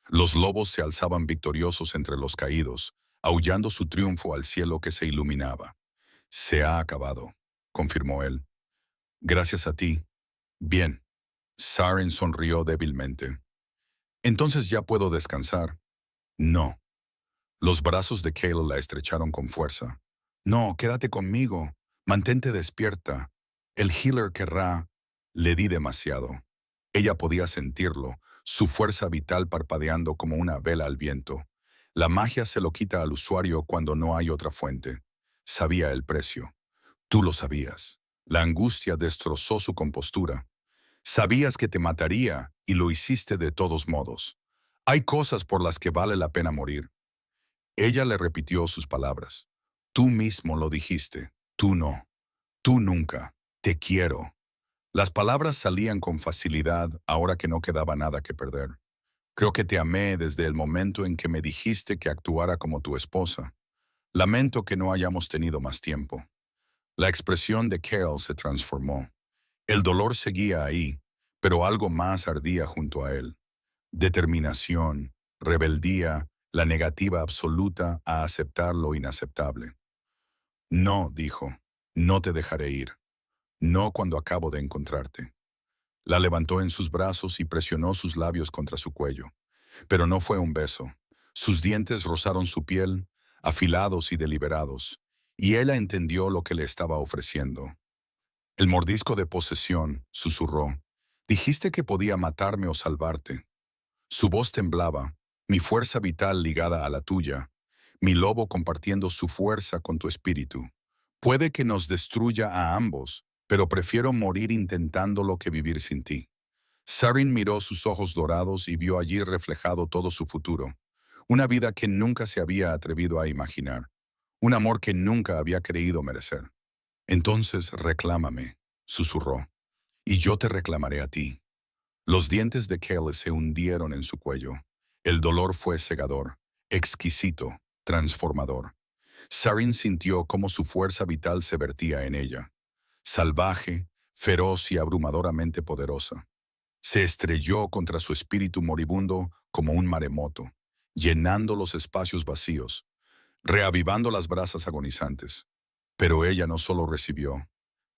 Los lobos se alzaban victoriosos entre los caídos, aullando su triunfo al cielo que se iluminaba. «Se ha acabado», confirmó él. Gracias a ti. Bien. Saren sonrió débilmente. Entonces ya puedo descansar. No. Los brazos de Kale la estrecharon con fuerza. No, quédate conmigo. Mantente despierta. El healer querrá. Le di demasiado. Ella podía sentirlo, su fuerza vital parpadeando como una vela al viento. La magia se lo quita al usuario cuando no hay otra fuente. Sabía el precio. Tú lo sabías. La angustia destrozó su compostura. Sabías que te mataría y lo hiciste de todos modos. Hay cosas por las que vale la pena morir. Ella le repitió sus palabras. Tú mismo lo dijiste. Tú no. Tú nunca. Te quiero. Las palabras salían con facilidad ahora que no quedaba nada que perder. Creo que te amé desde el momento en que me dijiste que actuara como tu esposa. Lamento que no hayamos tenido más tiempo. La expresión de Cale se transformó. El dolor seguía ahí, pero algo más ardía junto a él. Determinación, rebeldía, la negativa absoluta a aceptar lo inaceptable. No, dijo, no te dejaré ir. No cuando acabo de encontrarte. La levantó en sus brazos y presionó sus labios contra su cuello. Pero no fue un beso. Sus dientes rozaron su piel, afilados y deliberados, y ella entendió lo que le estaba ofreciendo. El mordisco de posesión, susurró. Dijiste que podía matarme o salvarte. Su voz temblaba, mi fuerza vital ligada a la tuya, mi lobo compartiendo su fuerza con tu espíritu. Puede que nos destruya a ambos, pero prefiero morir intentándolo que vivir sin ti. Sarin miró sus ojos dorados y vio allí reflejado todo su futuro. Una vida que nunca se había atrevido a imaginar. Un amor que nunca había creído merecer. Entonces reclámame, susurró, y yo te reclamaré a ti. Los dientes de Cale se hundieron en su cuello. El dolor fue cegador, exquisito, transformador. Sarin sintió cómo su fuerza vital se vertía en ella. Salvaje, feroz y abrumadoramente poderosa. Se estrelló contra su espíritu moribundo como un maremoto, llenando los espacios vacíos, reavivando las brasas agonizantes. Pero ella no solo recibió,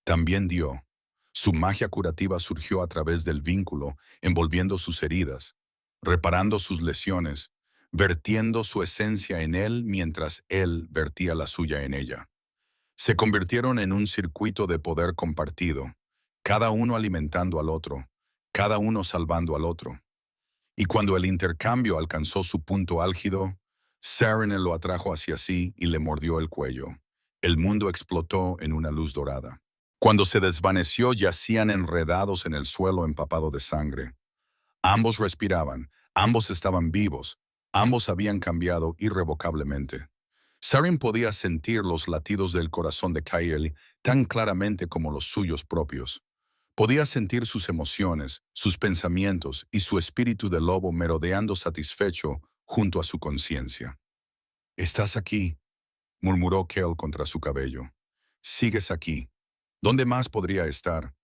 también dio. Su magia curativa surgió a través del vínculo, envolviendo sus heridas, reparando sus lesiones, vertiendo su esencia en él mientras él vertía la suya en ella. Se convirtieron en un circuito de poder compartido, cada uno alimentando al otro, cada uno salvando al otro. Y cuando el intercambio alcanzó su punto álgido, Saren lo atrajo hacia sí y le mordió el cuello. El mundo explotó en una luz dorada. Cuando se desvaneció, yacían enredados en el suelo empapado de sangre. Ambos respiraban, ambos estaban vivos, ambos habían cambiado irrevocablemente. Saren podía sentir los latidos del corazón de Kyle tan claramente como los suyos propios. Podía sentir sus emociones, sus pensamientos y su espíritu de lobo merodeando satisfecho junto a su conciencia. «Estás aquí», murmuró Cale contra su cabello. «Sigues aquí. ¿Dónde más podría estar?»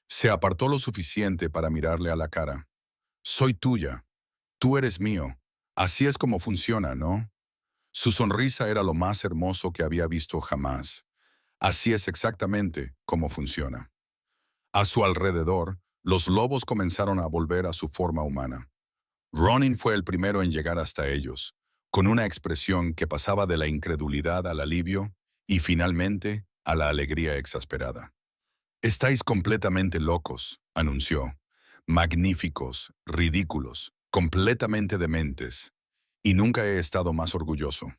Se apartó lo suficiente para mirarle a la cara. «Soy tuya. Tú eres mío. Así es como funciona, ¿no?» Su sonrisa era lo más hermoso que había visto jamás. Así es exactamente como funciona. A su alrededor, los lobos comenzaron a volver a su forma humana. Ronin fue el primero en llegar hasta ellos, con una expresión que pasaba de la incredulidad al alivio y finalmente a la alegría exasperada. «Estáis completamente locos», anunció. «Magníficos, ridículos, completamente dementes. Y nunca he estado más orgulloso».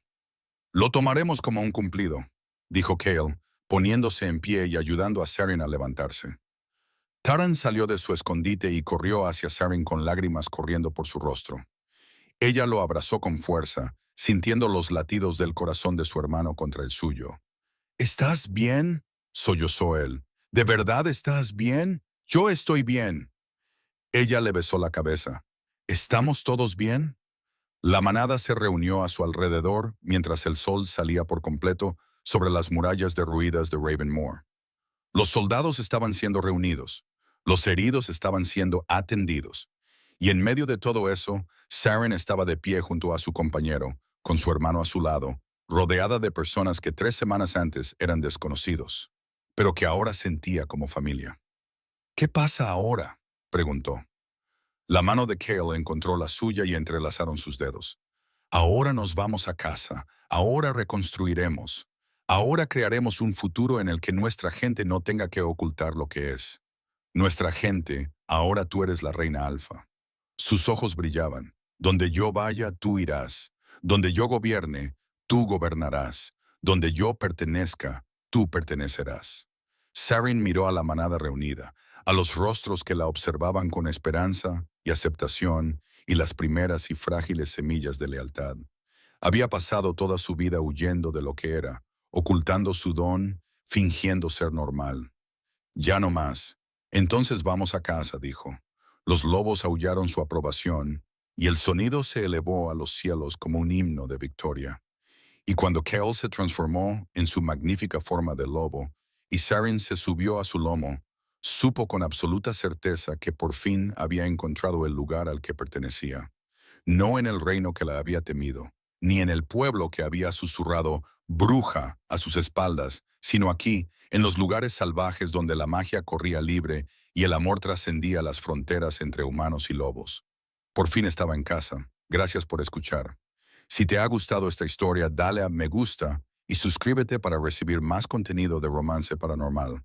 «Lo tomaremos como un cumplido», dijo Cale, poniéndose en pie y ayudando a Saren a levantarse. Taran salió de su escondite y corrió hacia Saren con lágrimas corriendo por su rostro. Ella lo abrazó con fuerza, sintiendo los latidos del corazón de su hermano contra el suyo. «¿Estás bien?», sollozó él. «¿De verdad estás bien? Yo estoy bien». Ella le besó la cabeza. «¿Estamos todos bien?» La manada se reunió a su alrededor mientras el sol salía por completo sobre las murallas derruidas de Ravenmoor. Los soldados estaban siendo reunidos. Los heridos estaban siendo atendidos. Y en medio de todo eso, Saren estaba de pie junto a su compañero, con su hermano a su lado, rodeada de personas que 3 semanas antes eran desconocidos, pero que ahora sentía como familia. ¿Qué pasa ahora? Preguntó. La mano de Cale encontró la suya y entrelazaron sus dedos. Ahora nos vamos a casa, ahora reconstruiremos, ahora crearemos un futuro en el que nuestra gente no tenga que ocultar lo que es. Nuestra gente, ahora tú eres la reina Alfa. Sus ojos brillaban. Donde yo vaya, tú irás. Donde yo gobierne, tú gobernarás. Donde yo pertenezca, tú pertenecerás. Sarin miró a la manada reunida, a los rostros que la observaban con esperanza y aceptación y las primeras y frágiles semillas de lealtad. Había pasado toda su vida huyendo de lo que era, ocultando su don, fingiendo ser normal. Ya no más. Entonces vamos a casa, dijo. Los lobos aullaron su aprobación, y el sonido se elevó a los cielos como un himno de victoria. Y cuando Kel se transformó en su magnífica forma de lobo, y Sarin se subió a su lomo, supo con absoluta certeza que por fin había encontrado el lugar al que pertenecía. No en el reino que la había temido, ni en el pueblo que había susurrado bruja a sus espaldas, sino aquí, en los lugares salvajes donde la magia corría libre y el amor trascendía las fronteras entre humanos y lobos. Por fin estaba en casa. Gracias por escuchar. Si te ha gustado esta historia, dale a me gusta y suscríbete para recibir más contenido de Romance Paranormal.